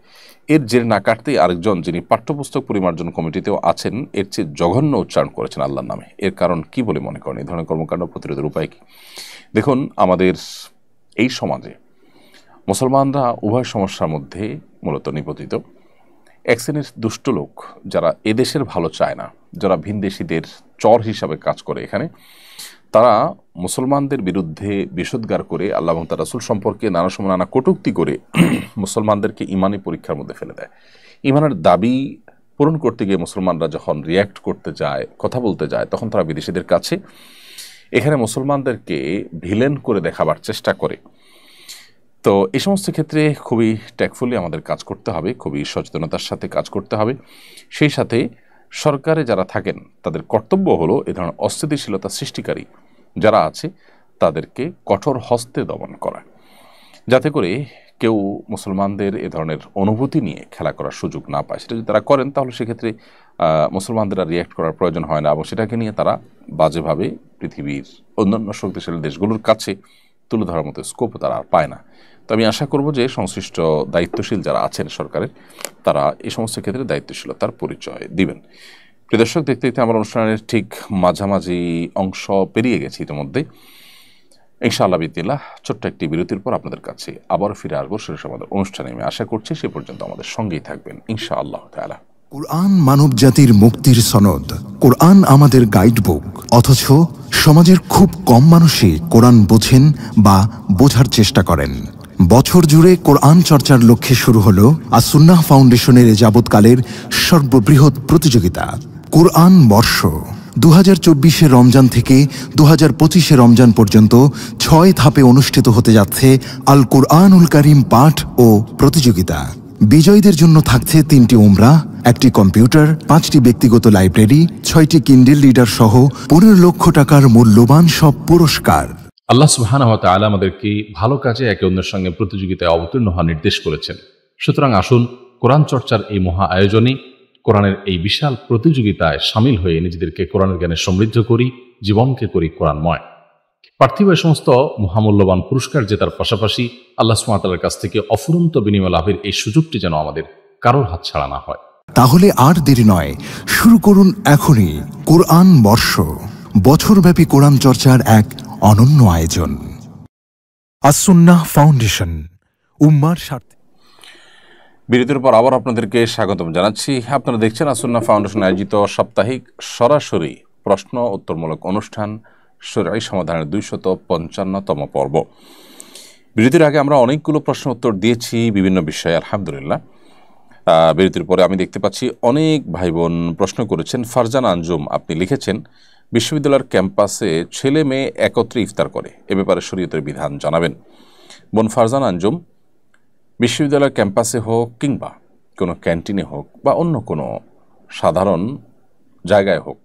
Speaker 2: এর জের না কাটতেই আরেকজন যিনি পাঠ্যপুস্তক পরিমার্জন কমিটিতেও আছেন এর চেয়ে জঘন্য উচ্চারণ করেছেন আল্লাহর নামে। এর কারণ কি বলে মনে করেন? এই ধরনের কর্মকাণ্ড প্রতিরোধের উপায় কি? দেখুন, আমাদের এই সমাজে মুসলমানরা উভয় সমস্যার মধ্যে মূলত নিপতিত। এক শ্রেণীর দুষ্ট লোক যারা এদেশের ভালো চায় না, যারা ভিনদেশীদের চর হিসাবে কাজ করে এখানে, তারা মুসলমানদের বিরুদ্ধে বিষোদ্গার করে আল্লাহ এবং তার রাসূল সম্পর্কে নানা সময় নানা কটূক্তি করে মুসলমানদেরকে ইমানি পরীক্ষার মধ্যে ফেলে দেয়। ইমানের দাবি পূরণ করতে গিয়ে মুসলমানরা যখন রিয়্যাক্ট করতে যায়, কথা বলতে যায়, তখন তারা বিদেশিদের কাছে এখানে মুসলমানদেরকে ভিলেন করে দেখাবার চেষ্টা করে। তো এই সমস্ত ক্ষেত্রে খুবই ট্যাকফুলি আমাদের কাজ করতে হবে, খুবই সচেতনতার সাথে কাজ করতে হবে। সেই সাথে সরকারে যারা থাকেন তাদের কর্তব্য হলো এ ধরনের অস্থিতিশীলতা সৃষ্টিকারী যারা আছে তাদেরকে কঠোর হস্তে দমন করা, যাতে করে কেউ মুসলমানদের এ ধরনের অনুভূতি নিয়ে খেলা করার সুযোগ না পায়। সেটা যদি তারা করেন তাহলে সেক্ষেত্রে মুসলমানদের আর রিয়্যাক্ট করার প্রয়োজন হয় না এবং সেটাকে নিয়ে তারা বাজেভাবে পৃথিবীর অন্যান্য শক্তিশালী দেশগুলোর কাছে তুলে ধরার মতো স্কোপও তারা আর পায় না। তো আমি আশা করব যে সংশ্লিষ্ট দায়িত্বশীল যারা আছেন সরকারের, তারা এই সমস্ত ক্ষেত্রে দায়িত্বশীলতার পরিচয় দিবেন। প্রিয় দর্শক, দেখতে দেখতে আমার অনুষ্ঠানের ঠিক মাঝামাঝি অংশ পেরিয়ে গেছি ইতিমধ্যে। ইনশাআল্লাহ বিদিল্লাহ ছোট্ট একটি বিরতির পর আপনাদের কাছে আবার ফিরে আসবো শেষ আমাদের অনুষ্ঠানে। আমি আশা করছি সে পর্যন্ত আমাদের সঙ্গেই থাকবেন ইনশাআল্লাহ তাআলা।
Speaker 3: কুরআন মানব জাতির মুক্তির সনদ, কুরআন আমাদের গাইডবুক। অথচ সমাজের খুব কম মানুষই কোরআন বোঝেন বা বোঝার চেষ্টা করেন। বছর জুড়ে কোরআন চর্চার লক্ষ্যে শুরু হলো আস-সুন্নাহ ফাউন্ডেশনের যাবৎকালের সর্ববৃহৎ প্রতিযোগিতা কোরআন বর্ষ। 2024 রমজান থেকে 2025 রমজান পর্যন্ত 6 ধাপে অনুষ্ঠিত হতে যাচ্ছে আল কুরআনুল কারীম পাঠ ও প্রতিযোগিতা। বিজয়ীদের জন্য থাকছে 3টি উমরা, 1টি কম্পিউটার, 5টি ব্যক্তিগত লাইব্রেরি, 6টি কিন্ডেল রিডার সহ 15 লক্ষ টাকার মূল্যবান সব পুরস্কার।
Speaker 4: আল্লাহ সুবহানাহু ওয়া তাআলা আমাদেরকে ভালো কাজে একে অন্যের সঙ্গে প্রতিযোগিতায় অবতীর্ণ হওয়ার নির্দেশ করেছেন। সুতরাং আসুন কোরআন চর্চার এই মহা আয়োজনে, কোরআনের এই বিশাল প্রতিযোগিতায় সামিল হয়ে নিজেদেরকে কোরআনের জ্ঞানে সমৃদ্ধ করি, জীবনকে করি কোরআনময়। পার্থিব সমস্ত মহামূল্যবান পুরস্কার জেতার পাশাপাশি আল্লাহ সুবহানাহু ওয়া তাআলার কাছ থেকে অফুরন্ত বিনিময় লাভের এই সুযোগটি যেন আমাদের কারোর হাতছাড়া না হয়।
Speaker 3: তাহলে আর দেরি নয়, শুরু করুন এখনই কোরআন বর্ষ, বছরব্যাপী কোরআন চর্চার এক অনন্য আয়োজন। আস-সুন্নাহ ফাউন্ডেশন, উম্মার স্বার্থে।
Speaker 2: বিরতির পর আবার আপনাদেরকে স্বাগতম জানাচ্ছি। আপনারা দেখছেন আস-সুন্নাহ ফাউন্ডেশন আয়োজিত সাপ্তাহিক সরাসরি প্রশ্ন উত্তরমূলক অনুষ্ঠান শরঈ সমাধানের 255তম পর্ব। বিরতির আগে আমরা অনেকগুলো প্রশ্ন উত্তর দিয়েছি বিভিন্ন বিষয়ে, আলহামদুলিল্লাহ। বিরতির পরে আমি দেখতে পাচ্ছি অনেক ভাই বোন প্রশ্ন করেছেন। ফারজান আঞ্জুম আপনি লিখেছেন, বিশ্ববিদ্যালয়ের ক্যাম্পাসে ছেলে মেয়ে একত্রে ইফতার করে, এ ব্যাপারে শরীয়তের বিধান জানাবেন। বোন ফারজান আঞ্জুম, বিশ্ববিদ্যালয়ের ক্যাম্পাসে হোক কিংবা কোনো ক্যান্টিনে হোক বা অন্য কোনো সাধারণ জায়গায় হোক,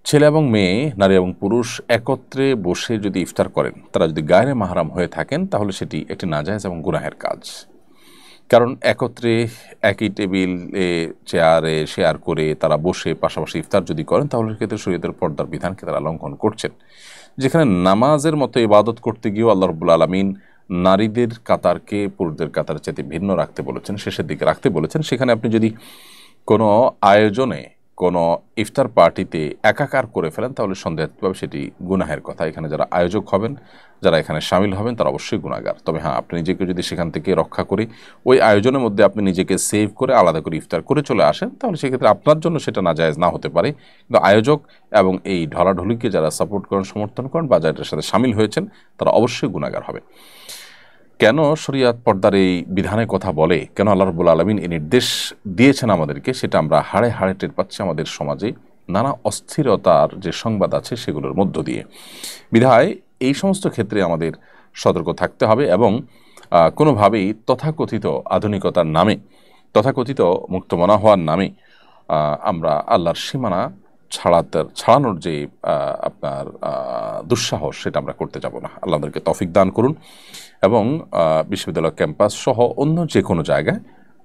Speaker 2: ছেলে এবং মেয়ে, নারী এবং পুরুষ একত্রে বসে যদি ইফতার করেন, তারা যদি গায়রে মাহরাম হয়ে থাকেন, তাহলে সেটি একটি নাজায়েজ এবং গুনাহের কাজ। কারণ একত্রে একই টেবিলে চেয়ারে শেয়ার করে তারা বসে পাশাপাশি ইফতার যদি করেন, তাহলে সেক্ষেত্রে শরীয়তের পর্দার বিধানকে তারা লঙ্ঘন করছেন। যেখানে নামাজের মতো ইবাদত করতে গিয়েও আল্লাহ রাব্বুল আলামিন নারীদের কাতারকে পুরুষদের কাতারের চাইতে ভিন্ন রাখতে বলেছেন, শেষের দিকে রাখতে বলেছেন, সেখানে আপনি যদি কোনো আয়োজনে, কোনো ইফতার পার্টিতে একাকার করে ফেলেন, তাহলে সন্দেহভাবে সেটি গুনাহের কথা। এখানে যারা আয়োজক হবেন, যারা এখানে সামিল হবেন, তারা অবশ্যই গুনাহগার। তবে হ্যাঁ, আপনি নিজেকে যদি সেখান থেকে রক্ষা করে ওই আয়োজনের মধ্যে আপনি নিজেকে সেভ করে আলাদা করে ইফতার করে চলে আসেন, তাহলে সেক্ষেত্রে আপনার জন্য সেটা নাজায়েজ না হতে পারে। কিন্তু আয়োজক এবং এই ঢলাঢলিকে যারা সাপোর্ট করেন, সমর্থন করেন বা যাদের সাথে সামিল হয়েছেন, তারা অবশ্যই গুনাহগার হবে। কেন শরিয়াত পর্দার এই বিধানের কথা বলে, কেন আল্লাহ রাব্বুল আলামিন এই নির্দেশ দিয়েছেন আমাদেরকে, সেটা আমরা হাড়ে হাড়ে টের পাচ্ছি আমাদের সমাজে নানা অস্থিরতার যে সংবাদ আছে সেগুলোর মধ্য দিয়ে। বিধায় এই সমস্ত ক্ষেত্রে আমাদের সতর্ক থাকতে হবে এবং কোনোভাবেই তথাকথিত আধুনিকতার নামে, তথাকথিত মুক্তমনা হওয়ার নামে আমরা আল্লাহর সীমানা ছাড়ানোর যে আপনার দুঃসাহস, সেটা আমরা করতে যাব না। আল্লাহ আমাদেরকে তৌফিক দান করুন এবং বিশ্ববিদ্যালয় ক্যাম্পাস সহ অন্য যে কোনো জায়গায়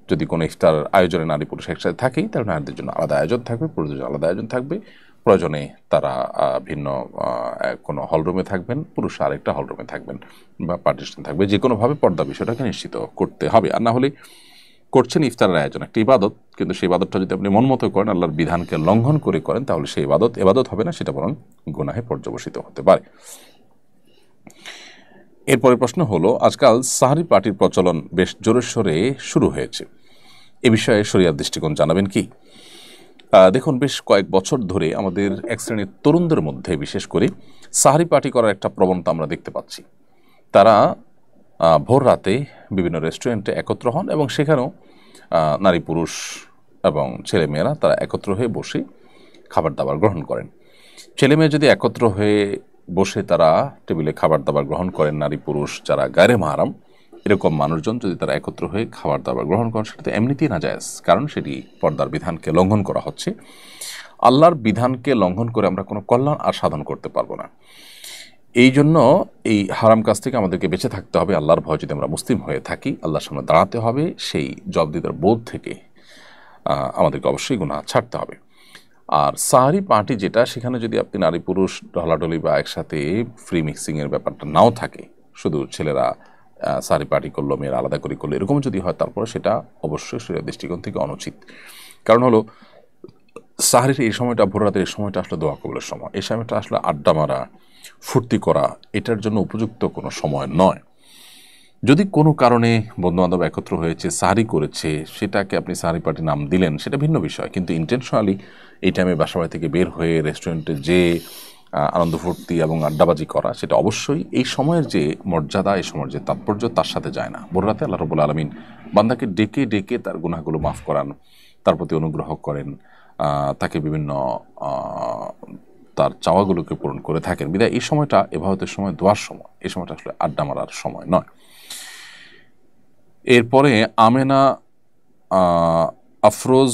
Speaker 2: যদি কোনো ইফতার আয়োজনে নারী পুরুষ একসাথে থাকেই, তাহলে নারীদের জন্য আলাদা আয়োজন থাকবে, পুরুষদের জন্য আলাদা আয়োজন থাকবে। প্রয়োজনে তারা ভিন্ন কোনো হলরুমে থাকবেন, পুরুষ আরেকটা হলরুমে থাকবেন বা পার্টিশন থাকবে। যে কোনোভাবে পর্দা বিষয়টাকে নিশ্চিত করতে হবে। আর না হলে করছেন ইফতারের আয়োজন, একটা ইবাদত, কিন্তু সেই ইবাদতটা যদি আপনি মন মতো করেন, আল্লাহর বিধানকে লঙ্ঘন করে করেন, তাহলে সেই ইবাদত হবে না, সেটা বরং গুনাহে পর্যবসিত হতে পারে। এরপরে প্রশ্ন হলো, আজকাল সাহারি পার্টির প্রচলন বেশ জোরে সোরে শুরু হয়েছে, এ বিষয়ে শরিয়াত দৃষ্টিকোণ জানাবেন কি? দেখুন, বেশ কয়েক বছর ধরে আমাদের এক শ্রেণীর তরুণদের মধ্যে বিশেষ করে সাহারি পার্টি করার একটা প্রবণতা আমরা দেখতে পাচ্ছি। তারা ভোর রাতে বিভিন্ন রেস্টুরেন্টে একত্র হন এবং সেখানেও নারী পুরুষ এবং ছেলেমেয়েরা তারা একত্র হয়ে বসে খাবার দাবার গ্রহণ করেন। ছেলেমেয়ে যদি একত্র হয়ে বসে তারা টেবিলে খাবার দাবার গ্রহণ করেন, নারী পুরুষ যারা গায়রে মাহরাম এরকম মানুষজন যদি তারা একত্র হয়ে খাবার দাবার গ্রহণ করেন, সেটা তো এমনিতেই নাজায়েজ, কারণ সেটি পর্দার বিধানকে লঙ্ঘন করা হচ্ছে। আল্লাহর বিধানকে লঙ্ঘন করে আমরা কোনো কল্যাণ আর সাধন করতে পারবো না। এই জন্য এই হারাম কাজ থেকে আমাদেরকে বেঁচে থাকতে হবে। আল্লাহর ভয় যদি আমরা মুসলিম হয়ে থাকি, আল্লাহর সামনে দাঁড়াতে হবে, সেই জবাবদিহিতার বোধ থেকে আমাদেরকে অবশ্যই গুনাহ ছাড়তে হবে। আর সাহারি পার্টি যেটা, সেখানে যদি আপনি নারী পুরুষ ঢলাঢলি বা একসাথে ফ্রি মিক্সিংয়ের ব্যাপারটা নাও থাকে, শুধু ছেলেরা সাহারি পার্টি করলো, মেয়েরা আলাদা করে করলো, এরকম যদি হয়, তারপরে সেটা অবশ্যই শরীয়ত দৃষ্টিকোণ থেকে অনুচিত। কারণ হলো সাহারির এই সময়টা, ভোর রাতের এই সময়টা আসলে দোয়া কবুলের সময়, এই সময়টা আসলে আড্ডা মারা, ফুর্তি করা, এটার জন্য উপযুক্ত কোনো সময় নয়। যদি কোনো কারণে বন্ধুবান্ধব একত্র হয়েছে, সাহারি করেছে, সেটাকে আপনি সাহারি পার্টি নাম দিলেন, সেটা ভিন্ন বিষয়। কিন্তু ইন্টেনশনালি এই টাইমে বাসাবাড়ি থেকে বের হয়ে রেস্টুরেন্টে যে আনন্দ ফুর্তি এবং আড্ডাবাজি করা, সেটা অবশ্যই এই সময়ের যে মর্যাদা, এই সময়ের যে তাৎপর্য, তার সাথে যায় না। ভোর রাতে আল্লাহ রাব্বুল আলামিন বান্দাকে ডেকে ডেকে তার গুনাহগুলো মাফ করান, তার প্রতি অনুগ্রহ করেন, তাকে বিভিন্ন তার চাওয়াগুলোকে পূরণ করে থাকেন। বিধায় এই সময়টা ইবাদতের সময়, দোয়ার সময়, এই সময়টা আসলে আড্ডা মারার সময় নয়। এরপরে আমেনা আফরোজ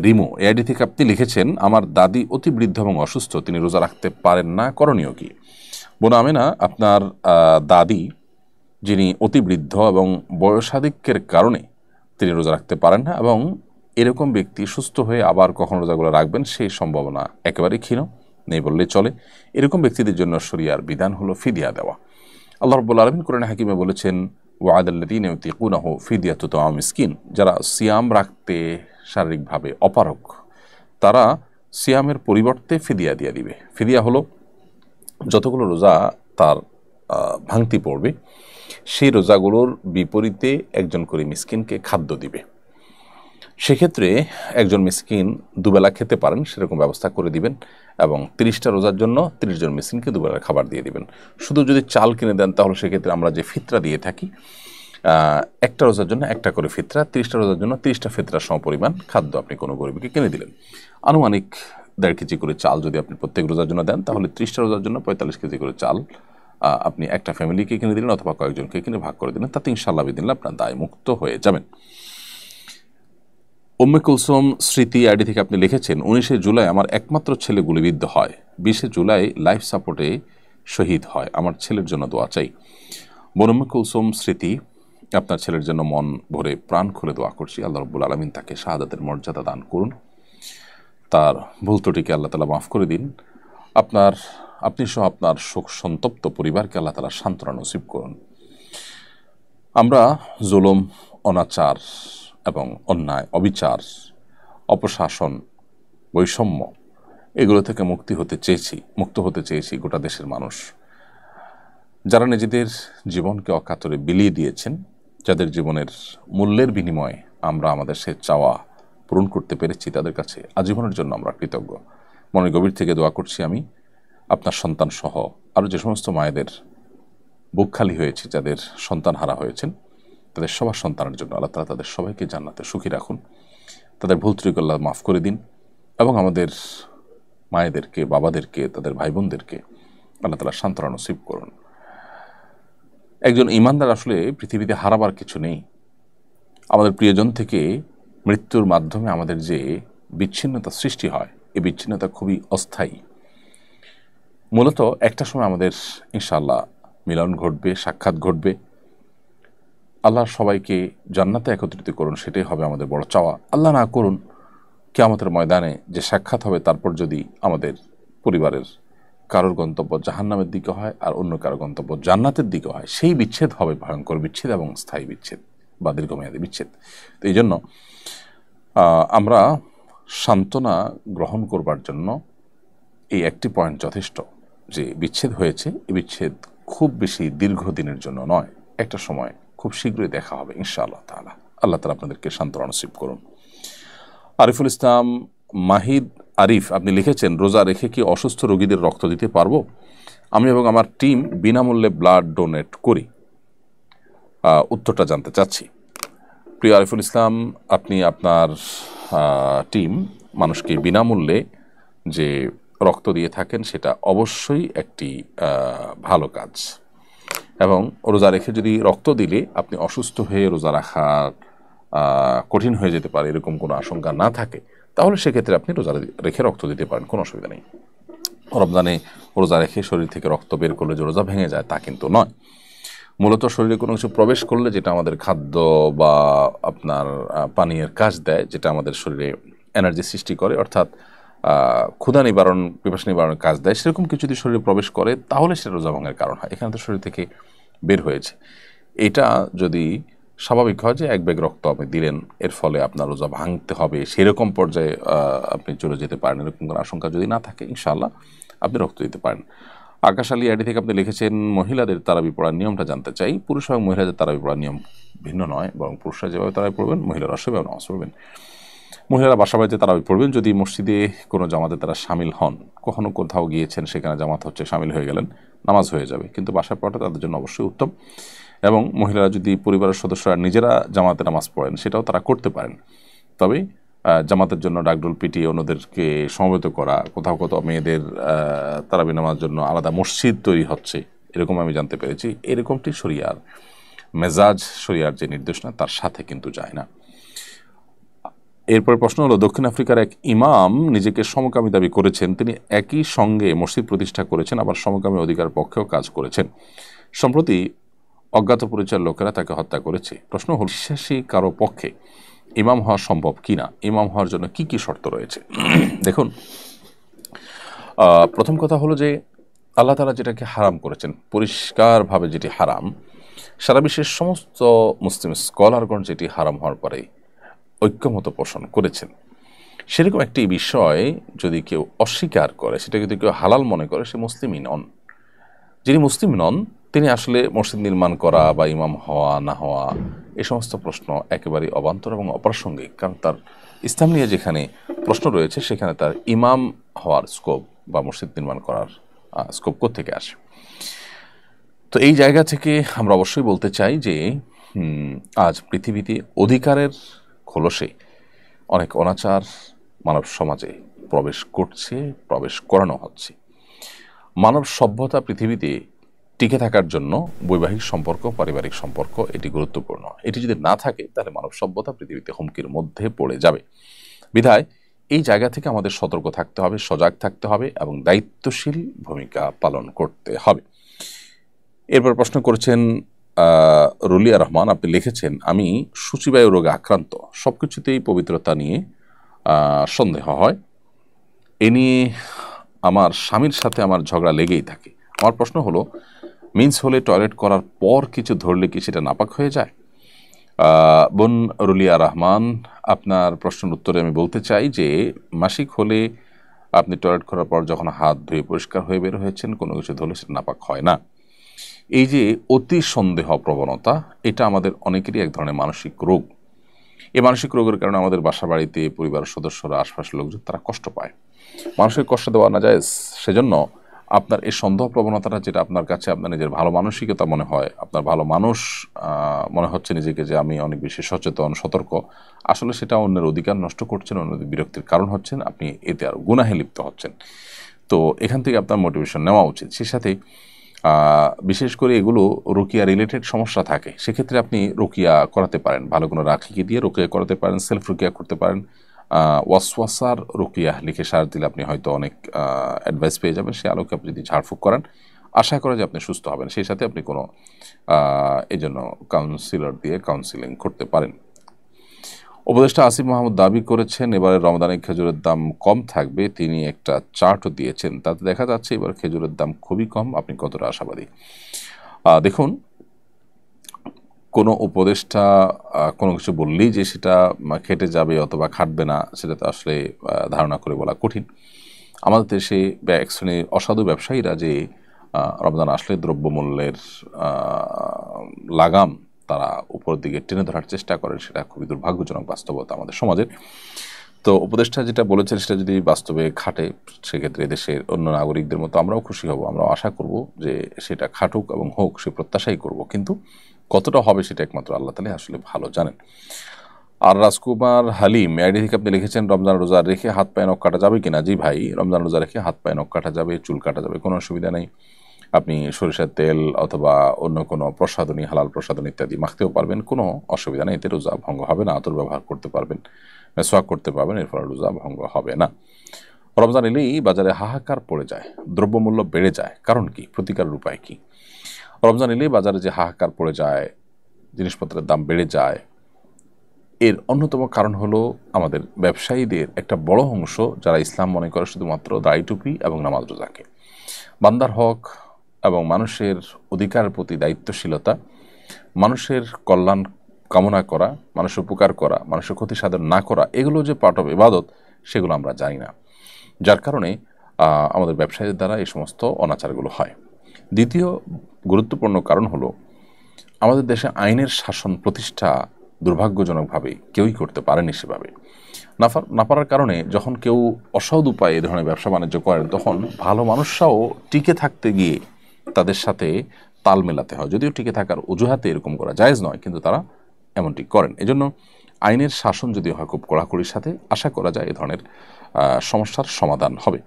Speaker 2: রিমো এআইডি থেকে আপনি লিখেছেন, আমার দাদি অতি বৃদ্ধ এবং অসুস্থ, তিনি রোজা রাখতে পারেন না, করণীয় কি? বোন আমেনা, আপনার দাদি যিনি অতি বৃদ্ধ এবং বয়সাধিক্যের কারণে তিনি রোজা রাখতে পারেন না, এবং এরকম ব্যক্তি সুস্থ হয়ে আবার কখন রোজাগুলো রাখবেন সেই সম্ভাবনা একেবারেই ক্ষীণ, নেই বললেই চলে। এরকম ব্যক্তিদের জন্য শরিয়ার বিধান হলো ফিদিয়া দেওয়া। আল্লাহ রাব্বুল আলামিন কোরআনে হাকিমে বলেছেন, ওয়াদাল্লাযীনা ইউতিকুনাহু ফিদিয়াতু তাআম মিসকিন, যারা সিয়াম রাখতে শারীরিকভাবে অপারগ, তারা সিয়ামের পরিবর্তে ফিদিয়া দিয়ে দিবে। ফিদিয়া হলো যতগুলো রোজা তার ভাঙতি পড়বে, সেই রোজাগুলোর বিপরীতে একজন করে মিসকিনকে খাদ্য দিবে। সেক্ষেত্রে একজন মিসকিন দুবেলা খেতে পারেন সেরকম ব্যবস্থা করে দিবেন, এবং 30টা রোজার জন্য 30 জন মিসকিনকে দুবেলা খাবার দিয়ে দিবেন। শুধু যদি চাল কিনে দেন, তাহলে সেক্ষেত্রে আমরা যে ফিতরা দিয়ে থাকি, একটা রোজার জন্য একটা করে ফিতরা, 30টা রোজার জন্য 30টা ফিতরার সমপরিমাণ খাদ্য আপনি কোনো গরিবকে কিনে দিলেন। আনুমানিক 1.5 কেজি করে চাল যদি আপনি প্রত্যেক রোজার জন্য দেন, তাহলে 30টা রোজার জন্য 45 কেজি করে চাল আপনি একটা ফ্যামিলিকে কিনে দিলেন অথবা কয়েকজনকে কিনে ভাগ করে দিলেন, তাতে ইনশাআল্লাহ বিদিনল্লাহ আপনার দায় মুক্ত হয়ে যাবেন। উম্মে কুলসুম স্মৃতি আইডি থেকে আপনি লিখেছেন, 19 জুলাই আমার একমাত্র ছেলে গুলিবিদ্ধ হয়, 20 জুলাই লাইফ সাপোর্টে শহীদ হয়, আমার ছেলের জন্য দোয়া চাই। বোন উম্মে কুলসুম স্মৃতি, আপনার ছেলের জন্য মন ভরে প্রাণ খুলে দোয়া করছি, আল্লাহ রাব্বুল আলামিন তাকে শাহাদাতের মর্যাদা দান করুন, তার ভুল ত্রুটিকে আল্লাহ তাআলা মাফ করে দিন, আপনি সহ আপনার শোক সন্তপ্ত পরিবারকে আল্লাহ তাআলা সান্ত্বনা নসিব করুন। আমরা জুলুম, অনাচার এবং অন্যায়, অবিচার, অপশাসন, বৈষম্য এগুলো থেকে মুক্ত হতে চেয়েছি গোটা দেশের মানুষ। যারা নিজেদের জীবনকে অকাতরে বিলিয়ে দিয়েছেন, যাদের জীবনের মূল্যের বিনিময়ে আমরা আমাদের সে চাওয়া পূরণ করতে পেরেছি, তাদের কাছে আজীবনের জন্য আমরা কৃতজ্ঞ। মনের গভীর থেকে দোয়া করছি আমি, আপনার সন্তান সহ আরও যে সমস্ত মায়েদের বুক খালি হয়েছে, যাদের সন্তান হারা হয়েছেন, তাদের সবার সন্তানের জন্য আল্লাহ তাআলা তাদের সবাইকে জান্নাতে সুখী রাখুন, তাদের ভুল ত্রুটি আল্লাহ মাফ করে দিন, এবং আমাদের মায়েদেরকে, বাবাদেরকে, তাদের ভাই বোনদেরকে আল্লাহ তাআলা সান্ত্বনা নসিব করুন। একজন ঈমানদার আসলে পৃথিবীতে হারাবার কিছু নেই। আমাদের প্রিয়জন থেকে মৃত্যুর মাধ্যমে আমাদের যে বিচ্ছিন্নতা সৃষ্টি হয়, এই বিচ্ছিন্নতা খুবই অস্থায়ী। মূলত একটা সময় আমাদের ইনশাআল্লাহ মিলন ঘটবে, সাক্ষাৎ ঘটবে। আল্লাহ সবাইকে জান্নাতে একত্রিত করুন, সেটাই হবে আমাদের বড় চাওয়া। আল্লাহ না করুন কিয়ামতের ময়দানে যে সাক্ষাৎ হবে, তারপর যদি আমাদের পরিবারের কারোর গন্তব্য জাহান্নামের দিকে হয় আর অন্য কারোর গন্তব্য জান্নাতের দিকে হয়, সেই বিচ্ছেদ হবে ভয়ঙ্কর বিচ্ছেদ এবং স্থায়ী বিচ্ছেদ বা দীর্ঘমেয়াদী বিচ্ছেদ। তো এই জন্য আমরা সান্ত্বনা গ্রহণ করবার জন্য এই একটি পয়েন্ট যথেষ্ট, যে বিচ্ছেদ হয়েছে, এই বিচ্ছেদ খুব বেশি দীর্ঘদিনের জন্য নয়, একটা সময় খুব শীঘ্রই দেখা হবে ইনশাআল্লাহ তাআলা। আল্লাহ তাআলা আপনাদেরকে সান্ত্বনা নসিব করুন। আরিফুল ইসলাম মাহিদ আরিফ, আপনি লিখেছেন, রোজা রেখে কি অসুস্থ রোগীদের রক্ত দিতে পারবো? আমি এবং আমার টিম বিনামূল্যে ব্লাড ডোনেট করি। উত্তরটা জানতে চাচ্ছি। প্রিয় আরিফুল ইসলাম, আপনি আপনার টিম মানুষকে বিনামূল্যে যে রক্ত দিয়ে থাকেন, সেটা অবশ্যই একটি ভালো কাজ। এবং রোজা রেখে যদি রক্ত দিলে আপনি অসুস্থ হয়ে রোজা রাখা কঠিন হয়ে যেতে পারে, এরকম কোনো আশঙ্কা না থাকে, তাহলে সেক্ষেত্রে আপনি রোজা রেখে রক্ত দিতে পারেন, কোনো অসুবিধা নেই। রমজানে রোজা রেখে শরীর থেকে রক্ত বের করলে যে রোজা ভেঙে যায় তা কিন্তু নয়। মূলত শরীরে কোনো কিছু প্রবেশ করলে, যেটা আমাদের খাদ্য বা আপনার পানীয়ের কাজ দেয়, যেটা আমাদের শরীরে এনার্জি সৃষ্টি করে, অর্থাৎ ক্ষুধা নিবারণ, পিপাসা নিবারণের কাজ দেয়, সেরকম কিছু যদি শরীরে প্রবেশ করে, তাহলে সেটা রোজা ভাঙার কারণ হয়। এখানে তো শরীর থেকে বের হয়েছে। এটা যদি স্বাভাবিক হয় যে এক ব্যাগ রক্ত আপনি দিলেন, এর ফলে আপনার রোজা ভাঙতে হবে, সেরকম পর্যায়ে আপনি চলে যেতে পারেন, এরকম কোনো আশঙ্কা যদি না থাকে, ইনশাআল্লাহ আপনি রক্ত দিতে পারেন। আকাশ আলী আইডি থেকে আপনি লিখেছেন, মহিলাদের তারাবি পড়ার নিয়মটা জানতে চাই। পুরুষ এবং মহিলাদের তারাবি পড়ার নিয়ম ভিন্ন নয়, বরং পুরুষরা যেভাবে তারাবি পড়বেন, মহিলারা সেভাবে নামাজ পড়বেন। মহিলারা বাসা বাড়িতে তারাবি পড়বেন। যদি মসজিদে কোনো জামাতে তারা সামিল হন, কখনো কোথাও গিয়েছেন, সেখানে জামাত হচ্ছে, সামিল হয়ে গেলেন, নামাজ হয়ে যাবে, কিন্তু বাসায় পড়াটা তাদের জন্য অবশ্যই উত্তম। এবং মহিলারা যদি পরিবারের সদস্যরা নিজেরা জামাতে নামাজ পড়েন, সেটাও তারা করতে পারেন। তবে জামাতের জন্য ডাকডোল পিটিয়ে অন্যদেরকে সমবেত করা, কোথাও কোথাও মেয়েদের তারাবি নামাজের জন্য আলাদা মসজিদ তৈরি হচ্ছে, এরকম আমি জানতে পেরেছি। এরকমটি শরিয়ার মেজাজ, শরিয়ার যে নির্দেশনা, তার সাথে কিন্তু যায় না। এরপরে প্রশ্ন হলো, দক্ষিণ আফ্রিকার এক ইমাম নিজেকে সমকামী দাবি করেছেন। তিনি একই সঙ্গে মসজিদ প্রতিষ্ঠা করেছেন, আবার সমকামী অধিকার পক্ষেও কাজ করেছেন। সম্প্রতি অজ্ঞাত পরিচয়ের লোকেরা তাকে হত্যা করেছে। প্রশ্ন হল, বিশ্বাসী কারো পক্ষে ইমাম হওয়া সম্ভব কিনা, ইমাম হওয়ার জন্য কি কি শর্ত রয়েছে? দেখুন, প্রথম কথা হলো যে আল্লাহ তাআলা যেটাকে হারাম করেছেন, পরিষ্কারভাবে যেটি হারাম, সারা বিশ্বের সমস্ত মুসলিম স্কলারগণ যেটি হারাম হওয়ার পরে ঐক্যমত পোষণ করেছেন, সেরকম একটি বিষয় যদি কেউ অস্বীকার করে, সেটা যদি কেউ হালাল মনে করে, সে মুসলিমই নন। যিনি মুসলিম নন, তিনি আসলে মসজিদ নির্মাণ করা বা ইমাম হওয়া না হওয়া, এই সমস্ত প্রশ্ন একেবারেই অবান্তর এবং অপ্রাসঙ্গিক। কারণ তার ইসলাম নিয়ে যেখানে প্রশ্ন রয়েছে, সেখানে তার ইমাম হওয়ার স্কোপ বা মসজিদ নির্মাণ করার স্কোপ কোত্থেকে আসে? তো এই জায়গা থেকে আমরা অবশ্যই বলতে চাই যে আজ পৃথিবীতে অধিকারের খোলসে অনেক অনাচার মানব সমাজে প্রবেশ করছে, প্রবেশ করানো হচ্ছে। মানব সভ্যতা পৃথিবীতে টিকে থাকার জন্য বৈবাহিক সম্পর্ক, পারিবারিক সম্পর্ক এটি গুরুত্বপূর্ণ। এটি যদি না থাকে তাহলে মানব সভ্যতা পৃথিবীতে হুমকির মধ্যে পড়ে যাবে। বিধায় এই জায়গা থেকে আমাদের সতর্ক থাকতে হবে, সজাগ থাকতে হবে এবং দায়িত্বশীল ভূমিকা পালন করতে হবে। এরপর প্রশ্ন করেছেন রুলিয়া রহমান, আপনি লিখেছেন, আমি সূচিবায়ু রোগে আক্রান্ত, সবকিছুতেই পবিত্রতা নিয়ে সন্দেহ হয়, এ নিয়ে আমার স্বামীর সাথে আমার ঝগড়া লেগেই থাকে। আমার প্রশ্ন হলো, মিন্স হলে টয়লেট করার পর কিছু ধরলে কি সেটা নাপাক হয়ে যায়? বোন রুলিয়া রহমান, আপনার প্রশ্নের উত্তরে আমি বলতে চাই যে মাসিক হলে আপনি টয়লেট করার পর যখন হাত ধুয়ে পরিষ্কার হয়ে বের হয়েছেন, কোনো কিছু ধরলে সেটা নাপাক হয় না। এই যে অতি সন্দেহ প্রবণতা, এটা আমাদের অনেকেরই এক ধরনের মানসিক রোগ। এই মানসিক রোগের কারণে আমাদের বাসা বাড়িতে পরিবারের সদস্যরা, আশপাশের লোকজন তারা কষ্ট পায়। মানুষের কষ্ট দেওয়া না যায়, সেজন্য আপনার এই সন্দেহ প্রবণতাটা, যেটা আপনার কাছে আপনার নিজের ভালো মানসিকতা মনে হয়, আপনার ভালো মানুষ মনে হচ্ছে নিজেকে যে আমি অনেক বেশি সচেতন, সতর্ক, আসলে সেটা অন্যের অধিকার নষ্ট করছেন, অন্যদের বিরক্তির কারণ হচ্ছেন, আপনি এতে আর গুনাহে লিপ্ত হচ্ছেন। তো এখান থেকে আপনার মোটিভেশন নেওয়া উচিত। সেই সাথে বিশেষ করে এগুলো রুকিয়া রিলেটেড সমস্যা থাকে, সেক্ষেত্রে আপনি রুকিয়া করাতে পারেন, ভালো কোনো রাখিকে দিয়ে রুকিয়া করাতে পারেন, সেলফ রুকিয়া করতে পারেন। ওয়াসওয়াসার রুকিয়া লিখে সার্চ দিলে আপনি হয়তো অনেক অ্যাডভাইস পেয়ে যাবেন। সেই আলোকে আপনি যদি ঝাড়ফুঁক করেন, আশা করা যে আপনি সুস্থ হবেন। সেই সাথে আপনি কোনো এই জন্য কাউন্সিলর দিয়ে কাউন্সিলিং করতে পারেন। উপদেষ্টা আসিফ মাহমুদ দাবি করেছেন এবারে রমজানে খেজুরের দাম কম থাকবে, তিনি একটা চার্টও দিয়েছেন, তাতে দেখা যাচ্ছে এবার খেজুরের দাম খুবই কম। আপনি কতটা আশাবাদী? দেখুন, কোনো উপদেষ্টা কোনো কিছু বললেই যে সেটা খেটে যাবে অথবা খাটবে না, সেটা তো আসলে ধারণা করে বলা কঠিন। আমাদের দেশে এক শ্রেণীর অসাধু ব্যবসায়ীরা যে রমজান আসলে দ্রব্যমূল্যের লাগাম তারা উপরের দিকে টেনে ধরার চেষ্টা করেন, সেটা খুবই দুর্ভাগ্যজনক বাস্তবতা আমাদের সমাজের। তো উপদেষ্টা যেটা বলেছেন সেটা যদি বাস্তবে খাটে, সেক্ষেত্রে দেশের অন্য নাগরিকদের মতো আমরাও খুশি হব, আমরাও আশা করব যে সেটা খাটুক এবং হোক, সে প্রত্যাশাই করব। কিন্তু কতটা হবে সেটা একমাত্র আল্লাহ তাআলা আসলে ভালো জানেন। আর রাজকুমার হালিম আইডি থেকে আপনি লিখেছেন, রমজান রোজা রেখে হাত পায়ে নখ কাটা যাবে কিনা? জি ভাই, রমজান রোজা রেখে হাত পায়ে নখ কাটা যাবে, চুল কাটা যাবে, কোনো অসুবিধা নেই। আপনি সরিষার তেল অথবা অন্য কোনো প্রসাধনী, হালাল প্রসাধনী ইত্যাদি মাখতেও পারবেন, কোনো অসুবিধা নেই, এতে রোজা ভঙ্গ হবে না। আতর ব্যবহার করতে পারবেন, মেসওয়াক করতে পারবেন, এর ফলে রোজা ভঙ্গ হবে না। রমজান এলেই বাজারে হাহাকার পড়ে যায়, দ্রব্যমূল্য বেড়ে যায়, কারণ কি? প্রতিকারের উপায় কি? রমজান এলেই বাজারে যে হাহাকার পড়ে যায়, জিনিসপত্রের দাম বেড়ে যায়, এর অন্যতম কারণ হলো আমাদের ব্যবসায়ীদের একটা বড় অংশ যারা ইসলাম মনে করে শুধুমাত্র দাড়ি টুপি এবং নামাজ রোজাকে। বান্দার হক এবং মানুষের অধিকারের প্রতি দায়িত্বশীলতা, মানুষের কল্যাণ কামনা করা, মানুষের উপকার করা, মানুষের ক্ষতি সাধন না করা, এগুলো যে পার্ট অফ ইবাদত, সেগুলো আমরা জানি না। যার কারণে আমাদের ব্যবসায়ীদের দ্বারা এই সমস্ত অনাচারগুলো হয়। দ্বিতীয় গুরুত্বপূর্ণ কারণ হলো আমাদের দেশে আইনের শাসন প্রতিষ্ঠা দুর্ভাগ্যজনকভাবে কেউই করতে পারেনি সেভাবে। না পারার কারণে যখন কেউ অসৎ উপায়ে এ ধরনের ব্যবসা বাণিজ্য করেন, তখন ভালো মানুষরাও টিকে থাকতে গিয়ে তাদের সাথে তাল মেলাতে হয়। যদিও টিকে থাকার অজুহাতে এরকম করা জায়েজ নয়, কিন্তু তারা এমনটি করেন। এজন্য আইনের শাসন যদি হয় খুব কড়াকড়ির সাথে, আশা করা যায় এ ধরনের সমস্যার সমাধান হবে।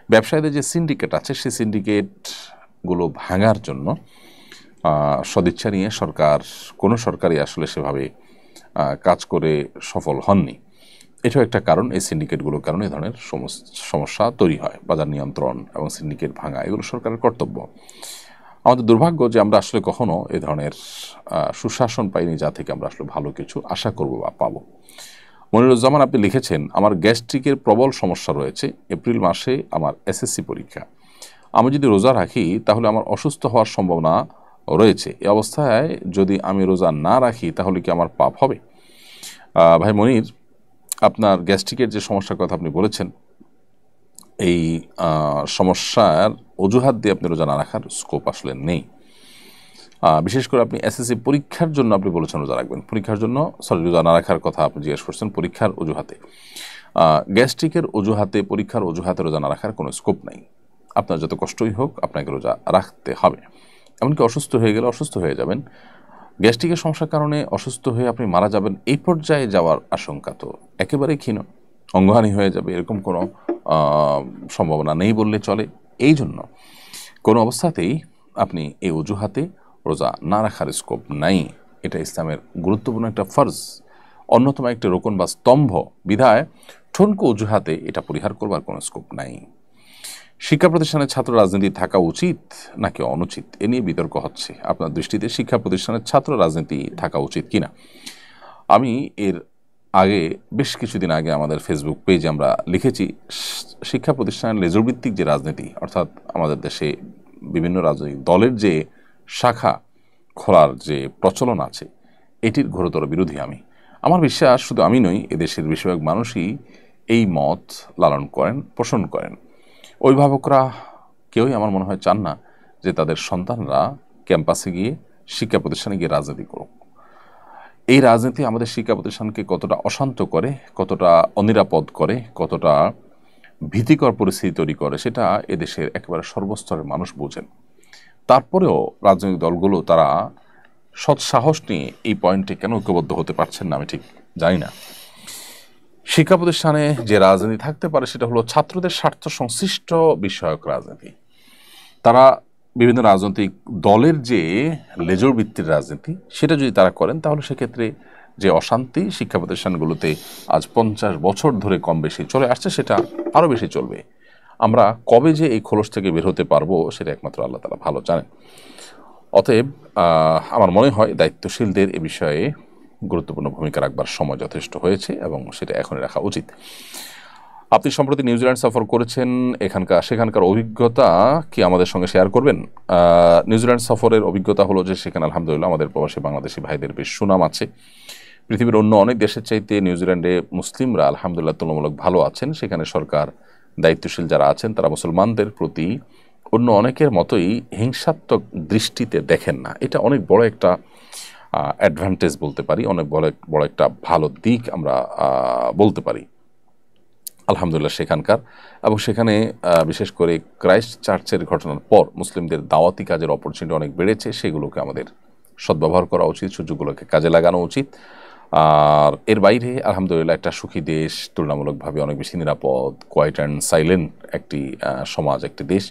Speaker 2: ব্যবসায়ীদের যে সিন্ডিকেট আছে, সেই সিন্ডিকেটগুলো ভাঙার জন্য সদিচ্ছা নিয়ে কোনো সরকারই আসলে সেভাবে কাজ করে সফল হননি। এটাও একটা কারণ, এই সিন্ডিকেটগুলোর কারণে এই ধরনের সমস্যা তৈরি হয়। বাজার নিয়ন্ত্রণ এবং সিন্ডিকেট ভাঙা এগুলো সরকারের কর্তব্য। আমাদের দুর্ভাগ্য যে আমরা আসলে কখনো এ ধরনের সুশাসন পাইনি, যা থেকে আমরা আসলে ভালো কিছু আশা করব বা পাবো। মনিরুজ্জামান আপনি লিখেছেন, আমার গ্যাস্ট্রিকের প্রবল সমস্যা রয়েছে, এপ্রিল মাসে আমার এসএসসি পরীক্ষা, আমি যদি রোজা রাখি তাহলে আমার অসুস্থ হওয়ার সম্ভাবনা রয়েছে। এই অবস্থায় যদি আমি রোজা না রাখি তাহলে কি আমার পাপ হবে? ভাই মনির, আপনার গ্যাস্ট্রিকের যে সমস্যার কথা আপনি বলেছেন, এই সমস্যার অজুহাত দিয়ে আপনি রোজা না রাখার স্কোপ আসলে নেই। বিশেষ করে আপনি এসএসসি পরীক্ষার জন্য আপনি বলেছেন রোজা রাখবেন, পরীক্ষার জন্য রোজা না রাখার কথা আপনি জিজ্ঞেস করছেন পরীক্ষার অজুহাতে। গ্যাস্ট্রিকের অজুহাতে, পরীক্ষার অজুহাতে রোজা না রাখার কোনো স্কোপ নেই। আপনার যত কষ্টই হোক আপনাকে রোজা রাখতে হবে। এমনকি অসুস্থ হয়ে গেলে অসুস্থ হয়ে যাবেন, গ্যাস্ট্রিকের সমস্যার কারণে অসুস্থ হয়ে আপনি মারা যাবেন, এই পর্যায়ে যাওয়ার আশঙ্কা তো একেবারেই ক্ষীণ, অঙ্গহানি হয়ে যাবে, এরকম কোনো সম্ভাবনা নেই বললে চলে। এই জন্য কোনো অবস্থাতেই আপনি এই অজুহাতে রোজা না রাখার স্কোপ নাই। এটা ইসলামের গুরুত্বপূর্ণ একটা ফরজ, অন্যতম একটি রোকন বা স্তম্ভ, বিধায় ঠনকো অজুহাতে এটা পরিহার করবার কোনো স্কোপ নাই। শিক্ষা প্রতিষ্ঠানের ছাত্র রাজনীতি থাকা উচিত নাকি অনুচিত, এ নিয়ে বিতর্ক হচ্ছে। আপনার দৃষ্টিতে শিক্ষা প্রতিষ্ঠানের ছাত্র রাজনীতি থাকা উচিত কিনা? আমি এর আগে বেশ কিছুদিন আগে আমাদের ফেসবুক পেজে আমরা লিখেছি, শিক্ষা প্রতিষ্ঠানের লেজুরভিত্তিক যে রাজনীতি, অর্থাৎ আমাদের দেশে বিভিন্ন রাজনৈতিক দলের যে শাখা খোলার যে প্রচলন আছে, এটির ঘোরতর বিরোধী আমি। আমার বিশ্বাস শুধু আমি নই, এদেশের বেশিরভাগ মানুষই এই মত লালন করেন, পোষণ করেন। অভিভাবকরা কেউই আমার মনে হয় চান না যে তাদের সন্তানরা ক্যাম্পাসে গিয়ে শিক্ষা প্রতিষ্ঠানে গিয়ে রাজনীতি করুক। এই রাজনীতি আমাদের শিক্ষা প্রতিষ্ঠানকে কতটা অশান্ত করে, কতটা অনিরাপদ করে, কতটা ভীতিকর পরিস্থিতি তৈরি করে, সেটা এদেশের একেবারে সর্বস্তরের মানুষ বোঝেন। তারপরেও রাজনৈতিক দলগুলো তারা সৎসাহস নিয়ে এই পয়েন্টে কেন ঐক্যবদ্ধ হতে পারছেন না আমি ঠিক জানি না। শিক্ষা প্রতিষ্ঠানে যে রাজনীতি থাকতে পারে সেটা হলো ছাত্রদের স্বার্থ সংশ্লিষ্ট বিষয়ক রাজনীতি। তারা বিভিন্ন রাজনৈতিক দলের যে লেজর ভিত্তির রাজনীতি সেটা যদি তারা করেন, তাহলে সেক্ষেত্রে যে অশান্তি শিক্ষা প্রতিষ্ঠানগুলোতে আজ 50 বছর ধরে কম বেশি চলে আসছে, সেটা আরও বেশি চলবে। আমরা কবে যে এই খোলস থেকে বের হতে পারবো সেটা একমাত্র আল্লাহ তাআলা ভালো জানেন। অতএব আমার মনে হয় দায়িত্বশীলদের এ বিষয়ে গুরুত্বপূর্ণ ভূমিকা রাখবার সময় যথেষ্ট হয়েছে এবং সেটা এখনই রাখা উচিত। আপনি সম্প্রতি নিউজিল্যান্ড সফর করেছেন, সেখানকার অভিজ্ঞতা কি আমাদের সঙ্গে শেয়ার করবেন? নিউজিল্যান্ড সফরের অভিজ্ঞতা হলো যে সেখানে আলহামদুলিল্লাহ আমাদের প্রবাসী বাংলাদেশি ভাইদের বেশ সুনাম আছে। পৃথিবীর অন্য অনেক দেশের চাইতে নিউজিল্যান্ডে মুসলিমরা আলহামদুলিল্লাহ তুলনামূলক ভালো আছেন। সেখানে সরকার দায়িত্বশীল যারা আছেন তারা মুসলমানদের প্রতি অন্য অনেকের মতোই হিংসাত্মক দৃষ্টিতে দেখেন না। এটা অনেক বড় একটা অ্যাডভান্টেজ বলতে পারি, অনেক বড় একটা ভালো দিক আমরা বলতে পারি আলহামদুলিল্লাহ সেখানকার। এবং সেখানে বিশেষ করে ক্রাইস্ট চার্চের ঘটনার পর মুসলিমদের দাওয়াতি কাজের অপরচুনিটি অনেক বেড়েছে। সেগুলোকে আমাদের সদ্ব্যবহার করা উচিত, সুযোগগুলোকে কাজে লাগানো উচিত। আর এর বাইরে আলহামদুলিল্লাহ একটা সুখী দেশ, তুলনামূলকভাবে অনেক বেশি নিরাপদ, কোয়াইট অ্যান্ড সাইলেন্ট একটি সমাজ, একটি দেশ।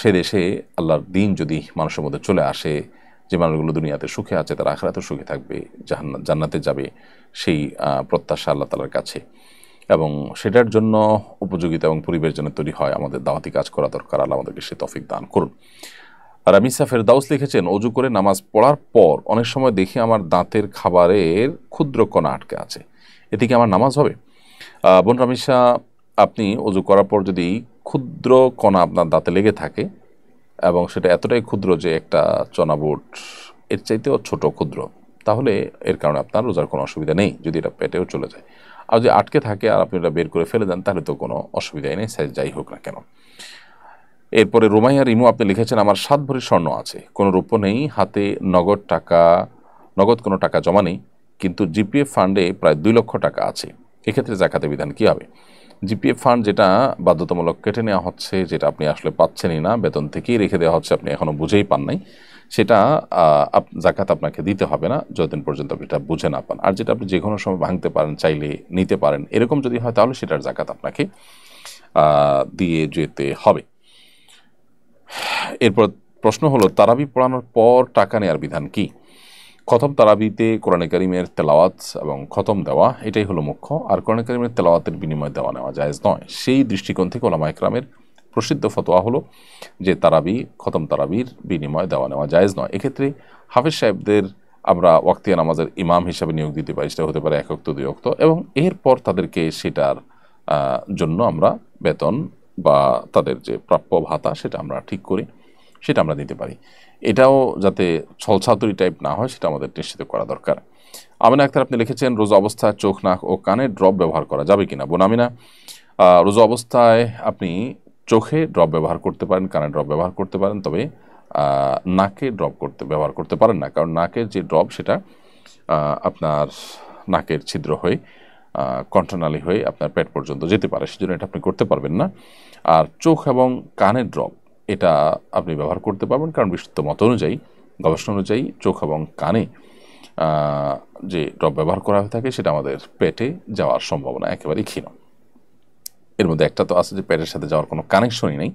Speaker 2: সে দেশে আল্লাহর দিন যদি মানুষের মধ্যে চলে আসে, যে মানুষগুলো দুনিয়াতে সুখে আছে তারা আখিরাতেও সুখে থাকবে, জান্নাতে যাবে, সেই প্রত্যাশা আল্লাহ তাআলার কাছে। এবং সেটার জন্য উপযোগিতা এবং পরিবেশ যেন তৈরি হয়, আমাদের দাওয়াতি কাজ করা দরকার। আল্লাহ আমাদেরকে সে তৌফিক দান করুন। রামিসা ফেরদাউস লিখেছেন, অজু করে নামাজ পড়ার পর অনেক সময় দেখি আমার দাঁতের খাবারের ক্ষুদ্র কণা আটকে আছে, এতে কি আমার নামাজ হবে? বোন রামিসা, আপনি অজু করার পর যদি ক্ষুদ্র কণা আপনার দাঁতে লেগে থাকে এবং সেটা এতটাই ক্ষুদ্র যে একটা চনাবুট এর চাইতেও ছোট ক্ষুদ্র, তাহলে এর কারণে আপনার রোজার কোনো অসুবিধা নেই, যদি এটা পেটেও চলে যায়। আর যদি আটকে থাকে আর আপনি এটা বের করে ফেলে দেন, তাহলে তো কোনো অসুবিধাই নেই, সাইজ যাই হোক না কেন। এরপরে রুমাইয়া রিমু আপনি লিখেছেন, আমার 7 ভরি স্বর্ণ আছে, কোনো রূপ নেই, হাতে নগদ কোনো টাকা জমা নেই, কিন্তু জিপিএফ ফান্ডে প্রায় 2 লক্ষ টাকা আছে, এক্ষেত্রে জাকাতের বিধান কী হবে? জিপিএফ ফান্ড যেটা বাধ্যতামূলক কেটে নেওয়া হচ্ছে, যেটা আপনি আসলে পাচ্ছেনই না, বেতন থেকেই রেখে দেওয়া হচ্ছে, আপনি এখনও বুঝেই পান নাই, সেটা জাকাত আপনাকে দিতে হবে না যতদিন পর্যন্ত আপনি এটা বুঝে না পান। আর যেটা আপনি যে কোনো সময় ভাঙতে পারেন, চাইলে নিতে পারেন, এরকম যদি হয় তাহলে সেটার জাকাত আপনাকে দিয়ে যেতে হবে। এরপর প্রশ্ন হলো, তারাবি পড়ানোর পর টাকা নেওয়ার বিধান কি? খতম তারাবিতে কোরআনে কারিমের তেলাওয়াত এবং খতম দেওয়া এটাই হলো মুখ্য, আর কোরআনে কারিমের তেলাওয়াতের বিনিময়ে দেওয়া নেওয়া জায়েজ নয়। সেই দৃষ্টিকোণ থেকে ওলামা ইকরামের প্রসিদ্ধ ফতোয়া হলো যে খতম তারাবির বিনিময়ে দেওয়া নেওয়া জায়েজ নয়। এক্ষেত্রে হাফেজ সাহেবদের আমরা ওয়াক্তিয়া নামাজের ইমাম হিসাবে নিয়োগ দিতে পারি, সেটা হতে পারে 1 ওয়াক্ত 2 ওয়াক্ত, এবং এরপর তাদেরকে সেটার জন্য আমরা বেতন বা তাদের যে প্রাপ্য ভাতা সেটা আমরা ঠিক করি, সেটা আমরা দিতে পারি। এটাও যাতে ছলছাতুরি টাইপ না হয় সেটা আমাদের নিশ্চিত করা দরকার। আমিনা আক্তার আপনি লিখেছেন, রোজা অবস্থায় চোখ, নাক ও কানে ড্রপ ব্যবহার করা যাবে কিনা? বোন আমিনা, রোজা অবস্থায় আপনি চোখে ড্রপ ব্যবহার করতে পারেন, কানে ড্রপ ব্যবহার করতে পারেন, তবে নাকে ব্যবহার করতে পারেন না, কারণ নাকের যে ড্রপ সেটা আপনার নাকের ছিদ্র হয়ে কণ্ঠনালী হয়ে আপনার পেট পর্যন্ত যেতে পারে, সেজন্য এটা আপনি করতে পারবেন না। আর চোখ এবং কানের ড্রপ এটা আপনি ব্যবহার করতে পারবেন, কারণ বিশুদ্ধ মত অনুযায়ী, গবেষণা অনুযায়ী চোখ এবং কানে যে ড্রপ ব্যবহার করা হয়ে থাকে সেটা আমাদের পেটে যাওয়ার সম্ভাবনা একেবারেই ক্ষীণ। এর মধ্যে একটা তো আছে যে পেটের সাথে যাওয়ার কোনো কানেকশনই নেই,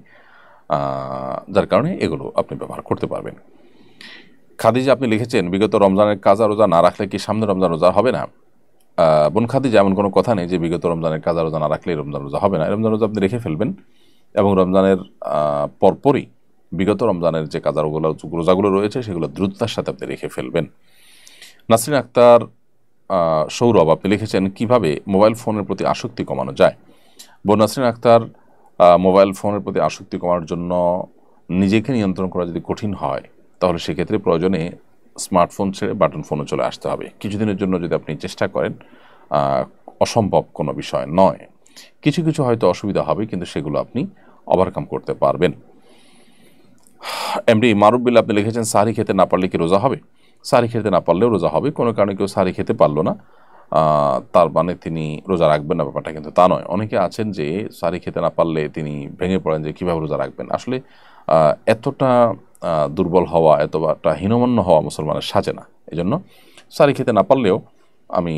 Speaker 2: যার কারণে এগুলো আপনি ব্যবহার করতে পারবেন। খাদিজা আপনি লিখেছেন বিগত রমজানের কাজা রোজা না রাখলে কি সামনে রমজান রোজা হবে না? বোন খাদিজা, এমন কোনো কথা নেই যে বিগত রমজানের কাজা রোজা না রাখলে রমজান রোজা হবে না। রমজান রোজা আপনি রেখে ফেলবেন এবং রমজানের পরপরই বিগত রমজানের যে কাজা রোজাগুলো রয়েছে সেগুলো দ্রুততার সাথে আপনি রেখে ফেলবেন। নাসরিন আক্তার সৌরভ আপনি লিখেছেন কিভাবে মোবাইল ফোনের প্রতি আসক্তি কমানো যায়? বোন নাসরিন আক্তার, মোবাইল ফোনের প্রতি আসক্তি কমানোর জন্য নিজেকে নিয়ন্ত্রণ করা যদি কঠিন হয় তাহলে সেক্ষেত্রে প্রয়োজনে স্মার্টফোন ছেড়ে বাটন ফোনে চলে আসতে হবে। কিছুদিনের জন্য যদি আপনি চেষ্টা করেন, অসম্ভব কোনো বিষয় নয়। কিছু কিছু হয়তো অসুবিধা হবে, কিন্তু সেগুলো আপনি ওভারকাম করতে পারবেন। এমডি মারুফ বিল আপনি লিখেছেন সাহরি খেতে না পারলে কি রোজা হবে? সাহরি খেতে না পারলেও রোজা হবে। কোনো কারণে কেউ সাহরি খেতে পারলো না তার মানে তিনি রোজা রাখবেন না, ব্যাপারটা কিন্তু তা নয়। অনেকে আছেন যে সাহরি খেতে না পারলে তিনি ভেঙে পড়েন যে কীভাবে রোজা রাখবেন। আসলে এতটা দুর্বল হওয়া, এতটা হীনমন্য হওয়া মুসলমানের সাজে না। এই জন্য সাহরি খেতে না পারলেও আমি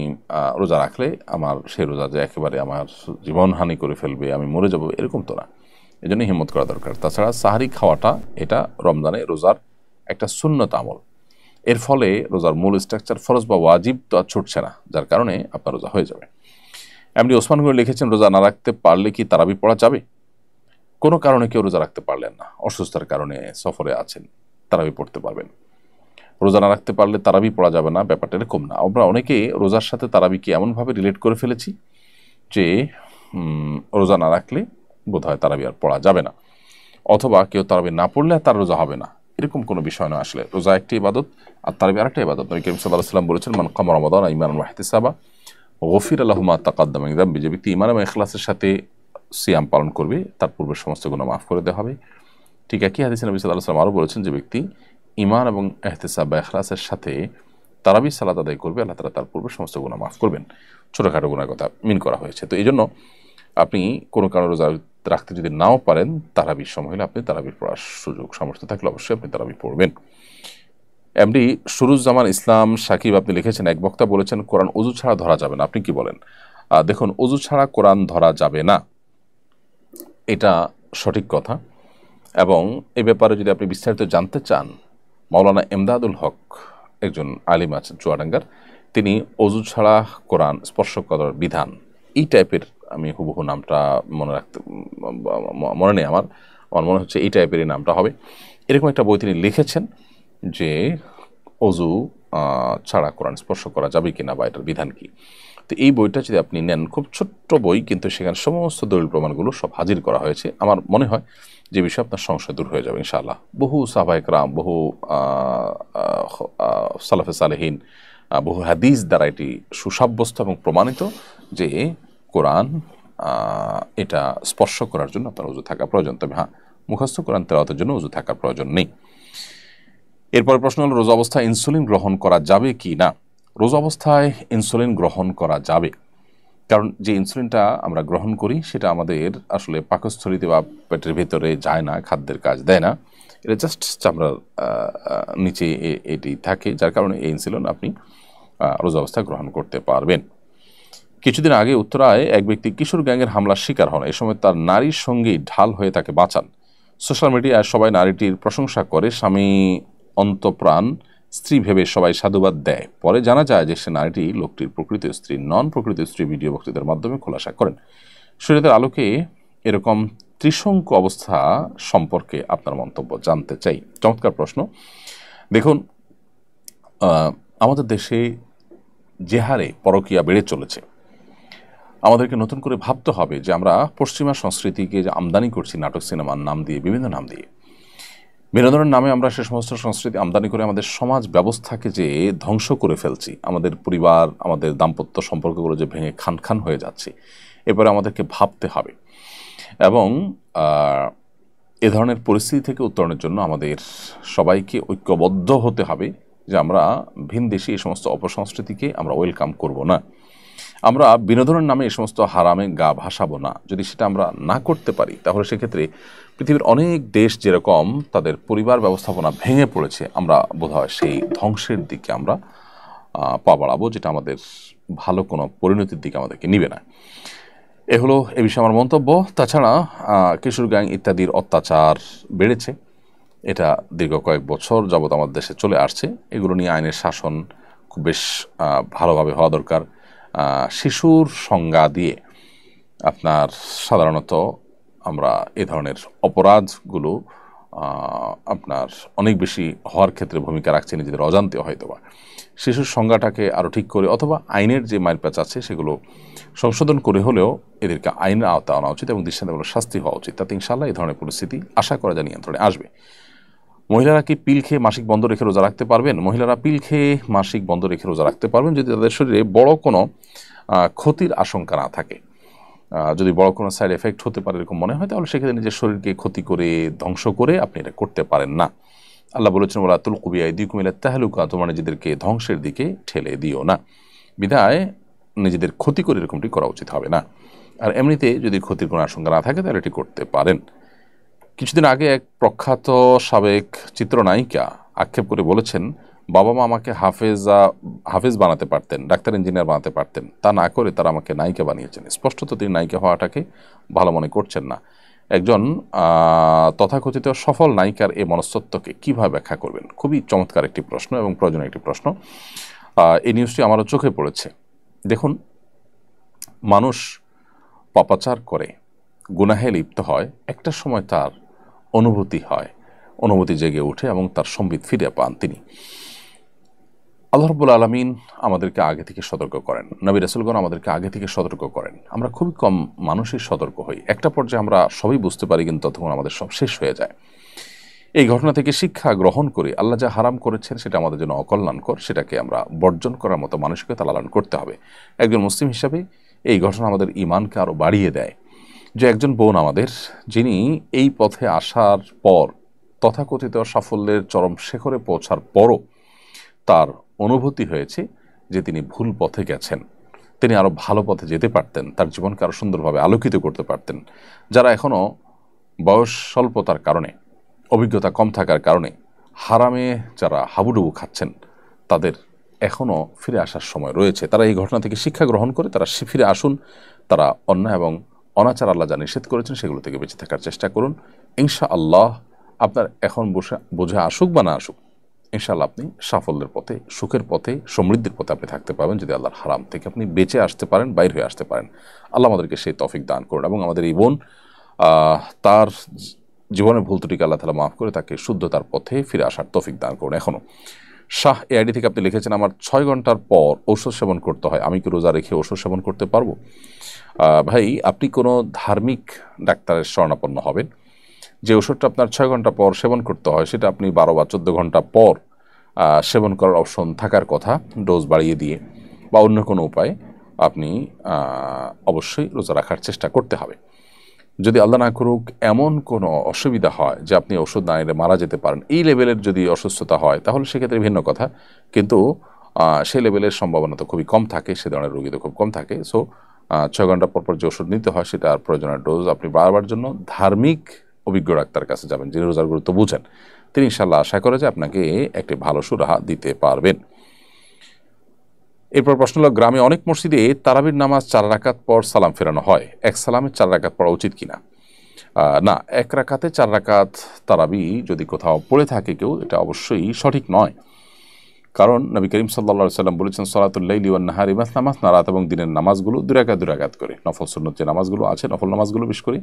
Speaker 2: রোজা রাখলে আমার সেই রোজা যে একেবারে আমার জীবনহানি করে ফেলবে, আমি মরে যাব, এরকম তো না। এই জন্য হিম্মত করা দরকার। তাছাড়া সাহরি খাওয়াটা এটা রমজানে রোজার একটা সুন্নত আমল। এর ফলে রোজার মূল স্ট্রাকচার ফরজ বা ওয়াজিব তো আর ছুটছে না, যার কারণে আপনার রোজা হয়ে যাবে। এমনি ওসমান করে লিখেছেন রোজা না রাখতে পারলে কি তারাবি পড়া যাবে? কোনো কারণে কেউ রোজা রাখতে পারলেন না, অসুস্থতার কারণে সফরে আছেন, তারাবি পড়তে পারবেন। রোজা না রাখতে পারলে তারাবি পড়া যাবে না, ব্যাপারটা এরকম না। আমরা অনেকে রোজার সাথে তারাবিকে এমনভাবে রিলেট করে ফেলেছি যে রোজা না রাখলে বোধহয় তারাবি আর পড়া যাবে না, অথবা কেউ তারাবি না পড়লে তার রোজা হবে না, এরকম কোনো বিষয় নয়। আসলে রোজা একটি ইবাদত আর তারাবি আরেকটা ইবাদত। নবী করিম সাল্লাল্লাহু আলাইহি ওয়াসাল্লাম বলেছেন মান কামা রমাদান ঈমানান ওয়া ইহতিসাবা গফিরা লাহু মা তাকাদ্দামা মিন যামবি। যে ব্যক্তি ঈমান এবং ইখলাসের সাথে সিয়াম পালন করবে তার পূর্বের সমস্ত গুনাহ মাফ করে দেওয়া হবে। ঠিক একই হাদিসে নবী সাল্লাল্লাহু আলাইহি ওয়াসাল্লাম আরও বলেছেন যে ব্যক্তি ঈমান এবং ইহতিসাব বা ইখলাসের সাথে তারাবি সালাত আদায় করবে, আল্লাহ তাআলা তার পূর্বের সমস্ত গুনাহ মাফ করবেন। ছোটোখাটো গুনার কথা মিন করা হয়েছে। তো এই জন্য আপনি কোনো কারণে রোজা রাখতে যদি নাও পারেন, তারাবির সময় হলে আপনি তারাবির পড়ার সুযোগ সামর্থ্য থাকলে অবশ্যই আপনি তারাবি পড়বেন। এমডি সুরুজ্জামান ইসলাম সাকিব আপনি লিখেছেন এক বক্তা বলেছেন কোরআন ওযু ছাড়া ধরা যাবে না, আপনি কি বলেন? দেখুন, ওযু ছাড়া কোরআন ধরা যাবে না, এটা সঠিক কথা। এবং এ ব্যাপারে যদি আপনি বিস্তারিত জানতে চান, মাওলানা এমদাদুল হক একজন আলিম আছেন চুয়াডাঙ্গার, তিনি ওযু ছাড়া কোরআন স্পর্শ করার বিধান, এই টাইপের, আমি হুবহু নামটা মনে নেই, আমার মনে হচ্ছে এই টাইপেরই নামটা হবে, এরকম একটা বই তিনি লিখেছেন যে ওযু ছাড়া কোরআন স্পর্শ করা যাবে কিনা বা এটার বিধান কি। তো এই বইটা যদি আপনি নেন, খুব ছোট্ট বই, কিন্তু সেখানে সমস্ত দলিল প্রমাণগুলো সব হাজির করা হয়েছে। আমার মনে হয় যে বিষয়ে আপনার সংশয় দূর হয়ে যাবে ইনশাআল্লাহ। বহু সাহাবায়ে কেরাম, বহু সালাফে সালেহিন, বহু হাদিস দ্বারা এটি সুসাব্যস্ত এবং প্রমাণিত যে কোরআন এটা স্পর্শ করার জন্য আপনার ওযু থাকা প্রয়োজন। তবে হ্যাঁ, মুখস্থ কোরআন তেলাওয়াতের জন্য ওযু থাকার প্রয়োজন নেই। এরপর প্রশ্ন হলো রোজা অবস্থায় ইনসুলিন গ্রহণ করা যাবে কি না? রোজা অবস্থায় ইনসুলিন গ্রহণ করা যাবে, কারণ যে ইনসুলিনটা আমরা গ্রহণ করি সেটা আমাদের আসলে পাকস্থলীতে বা পেটের ভেতরে যায় না, খাদ্যের কাজ দেয় না, এটা জাস্ট চামড়ার নিচে এটি থাকে, যার কারণে এই ইনসুলিন আপনি রোজা অবস্থায় গ্রহণ করতে পারবেন। কিছুদিন আগে উত্তরায় এক ব্যক্তি কিশোর গ্যাংয়ের হামলার শিকার হন। এই সময় তার নারীর সঙ্গী ঢাল হয়ে তাকে বাঁচান। সোশ্যাল মিডিয়ায় সবাই নারীটির প্রশংসা করে, স্বামী অন্তপ্রাণ স্ত্রী ভেবে সবাই সাধুবাদ দেয়। পরে জানা যায় যে সে নারীটি লোকটির প্রকৃত স্ত্রী নন। প্রকৃত স্ত্রী ভিডিও বক্তৃতার মাধ্যমে খোলাসা করেন। শরীয়তের আলোকে এরকম ত্রিশঙ্কু অবস্থা সম্পর্কে আপনার মন্তব্য জানতে চাই। চমৎকার প্রশ্ন। দেখুন, আমাদের দেশে যে হারে পরকীয়া বেড়ে চলেছে, আমাদেরকে নতুন করে ভাবতে হবে যে আমরা পশ্চিমা সংস্কৃতিকে যে আমদানি করছি নাটক সিনেমার নাম দিয়ে, বিভিন্ন নাম দিয়ে, বিনোদনের নামে আমরা সে সমস্ত সংস্কৃতি আমদানি করে আমাদের সমাজ ব্যবস্থাকে যে ধ্বংস করে ফেলছি, আমাদের পরিবার, আমাদের দাম্পত্য সম্পর্কগুলো যে ভেঙে খান খান হয়ে যাচ্ছে, এরপরে আমাদেরকে ভাবতে হবে। এবং এ ধরনের পরিস্থিতি থেকে উত্তরণের জন্য আমাদের সবাইকে ঐক্যবদ্ধ হতে হবে যে আমরা ভিনদেশী এই সমস্ত অপসংস্কৃতিকে আমরা ওয়েলকাম করব না। আমরা বিনোদনের নামে এই সমস্ত হারামে গা ভাসাবো না। যদি সেটা আমরা না করতে পারি, তাহলে সেক্ষেত্রে পৃথিবীর অনেক দেশ যেরকম তাদের পরিবার ব্যবস্থাপনা ভেঙে পড়েছে, আমরা বোধহয় সেই ধ্বংসের দিকে আমরা পা বাড়াবো, যেটা আমাদের ভালো কোনো পরিণতির দিকে আমাদেরকে নিবে না। এ হলো এ বিষয়ে আমার মন্তব্য। তাছাড়া কিশোর গ্যাং ইত্যাদির অত্যাচার বেড়েছে, এটা দীর্ঘ কয়েক বছর যাবৎ আমাদের দেশে চলে আসছে। এগুলো নিয়ে আইনের শাসন খুব বেশ ভালোভাবে হওয়া দরকার। শিশুর সংজ্ঞা দিয়ে আপনার সাধারণত আমরা এই ধরনের অপরাধগুলো আপনার অনেক বেশি হওয়ার ক্ষেত্রে ভূমিকা রাখছে নিজেদের অজান্তে হয়তোবা। শিশুর সংজ্ঞাটাকে আরও ঠিক করে অথবা আইনের যে মাইলপ্যাচ আছে সেগুলো সংশোধন করে হলেও এদেরকে আইনের আওতা আনা উচিত এবং দৃষ্টান্তমূলক শাস্তি হওয়া উচিত। তাতে ইনশাআল্লাহ এই ধরনের পরিস্থিতি আশা করা যায় নিয়ন্ত্রণে আসবে। মহিলারা কি পিল খেয়ে মাসিক বন্ধ রেখে রোজা রাখতে পারবেন? মহিলারা পিল খেয়ে মাসিক বন্ধ রেখে রোজা রাখতে পারবেন যদি তাদের শরীরে বড় কোনো ক্ষতির আশঙ্কা না থাকে। যদি বড় কোনো সাইড এফেক্ট হতে পারে এরকম মনে হয়, তাহলে সেক্ষেত্রে নিজের শরীরকে ক্ষতি করে ধ্বংস করে আপনি এটা করতে পারেন না। আল্লাহ বলেছেন ওয়ালা তুলকু বিআইদিকুম ইলা তাহলুকা, তোমরা নিজেদেরকে ধ্বংসের দিকে ঠেলে দিও না। বিধায় নিজেদের ক্ষতি করে এরকমটি করা উচিত হবে না। আর এমনিতে যদি ক্ষতির কোনো আশঙ্কা না থাকে তাহলে এটি করতে পারেন। কিছুদিন আগে এক প্রখ্যাত সাবেক চিত্রনায়িকা আক্ষেপ করে বলেছেন, বাবা মা আমাকে হাফেজ বানাতে পারতেন, ডাক্তার ইঞ্জিনিয়ার বানাতে পারতেন, তা না করে তারা আমাকে নায়িকা বানিয়েছেন। স্পষ্টত তিনি নায়িকা হওয়াটাকে ভালো মনে করছেন না। একজন তথাকথিত সফল নায়িকার এই মনস্তত্ত্বকে কীভাবে ব্যাখ্যা করবেন? খুবই চমৎকার একটি প্রশ্ন এবং প্রয়োজনীয় একটি প্রশ্ন। এই নিউজটি আমারও চোখে পড়েছে। দেখুন, মানুষ পাপাচার করে, গুনাহে লিপ্ত হয়, একটা সময় তার অনুভূতি হয়, অনুভূতি জেগে ওঠে এবং তার সম্বিত ফিরে পান তিনি। আল্লাহ রাব্বুল আলামিন আমাদেরকে আগে থেকে সতর্ক করেন, নবী রাসূলগণ আমাদেরকে আগে থেকে সতর্ক করেন। আমরা খুবই কম মানুষই সতর্ক হই। একটা পর্যায়ে আমরা সবই বুঝতে পারি, কিন্তু ততক্ষণ আমাদের সব শেষ হয়ে যায়। এই ঘটনা থেকে শিক্ষা গ্রহণ করে আল্লাহ যা হারাম করেছেন সেটা আমাদের জন্য অকল্যাণকর, সেটাকে আমরা বর্জন করার মতো মানসিকতা লালন করতে হবে। একজন মুসলিম হিসাবে এই ঘটনা আমাদের ঈমানকে আরও বাড়িয়ে দেয় যে একজন বোন আমাদের, যিনি এই পথে আসার পর তথাকথিত সাফল্যের চরম শিখরে পৌঁছার পরও তার অনুভূতি হয়েছে যে তিনি ভুল পথে গেছেন, তিনি আরও ভালো পথে যেতে পারতেন, তার জীবনকে আরও সুন্দরভাবে আলোকিত করতে পারতেন। যারা এখনও বয়স স্বল্পতার কারণে, অভিজ্ঞতা কম থাকার কারণে হারামে যারা হাবুডুবু খাচ্ছেন, তাদের এখনও ফিরে আসার সময় রয়েছে। তারা এই ঘটনা থেকে শিক্ষা গ্রহণ করে তারা ফিরে আসুন। তারা অন্যায় এবং অনাচার আল্লাহ যা নিষেধ করেছেন সেগুলো থেকে বেঁচে থাকার চেষ্টা করুন। ইনশাআল্লাহ আপনার এখন বোঝা আসুক বা না আসুক, ইনশাআল্লাহ আপনি সাফল্যের পথে, সুখের পথে, সমৃদ্ধির পথে আপনি থাকতে পারবেন যদি আল্লাহর হারাম থেকে আপনি বেঁচে আসতে পারেন, বাইর হয়ে আসতে পারেন। আল্লাহ আমাদেরকে সেই তৌফিক দান করুন এবং আমাদের এই বোন তার জীবনের ভুল ত্রুটিকে আল্লাহ তাআলা মাফ করে তাকে শুদ্ধতার পথে ফিরে আসার তৌফিক দান করুন। এখনও শাহ এআইডি থেকে আপনি লিখেছেন, আমার 6 ঘন্টার পর ঔষধ সেবন করতে হয়, আমি কি রোজা রেখে ঔষধ সেবন করতে পারবো? ভাই, আপনি কোনো ধার্মিক ডাক্তারের শরণাপন্ন হবেন। যে ওষুধটা আপনার 6 ঘন্টা পর সেবন করতে হয় সেটা আপনি 12 বা 14 ঘন্টা পর সেবন করার অপশন থাকার কথা, ডোজ বাড়িয়ে দিয়ে বা অন্য কোনো উপায়ে আপনি অবশ্যই রোজা রাখার চেষ্টা করতে হবে। যদি আল্লাহ না করুক এমন কোনো অসুবিধা হয় যে আপনি ওষুধ না নিলে মারা যেতে পারেন, এই লেভেলের যদি অসুস্থতা হয় তাহলে সেক্ষেত্রে ভিন্ন কথা, কিন্তু সেই লেভেলের সম্ভাবনা তো খুবই কম থাকে, সে ধরনের রোগী তো খুব কম থাকে। সো 6 ঘন্টা পর যে ওষুধ নিতে হয় সেটার প্রয়োজনীয় ডোজ আপনি বারবার জন্য ধার্মিক অভিজ্ঞ ডাক্তার কাছে যাবেন, যিনি রোজার গুরুত্ব বুঝেন। তিনি ইনশাআল্লাহ আশা করে যে আপনাকে একটি ভালো সুরাহা দিতে পারবেন। এরপর প্রশ্ন হলো, গ্রামে অনেক মসজিদে তারাবির নামাজ 4 রাকাত পর সালাম ফেরানো হয়, এক সালামে 4 রাকাত পড়া উচিত কিনা? না, 1 রাকাতে 4 রাকাত তারাবি যদি কোথাও পড়ে থাকে কেউ, এটা অবশ্যই সঠিক নয়। কারণ নবী করিম সাল্লাল্লাহু আলাইহি ওয়াসাল্লাম বলেছেন, সলাতুল লাইলি ওয়ান নাহারি মাসনা মাসনা, রাত এবং দিনের নামাজগুলো 2 রাকাত করে, নফল সুন্নত যে নামাজগুলো আছে, নফল নামাজগুলো বিশেষ করে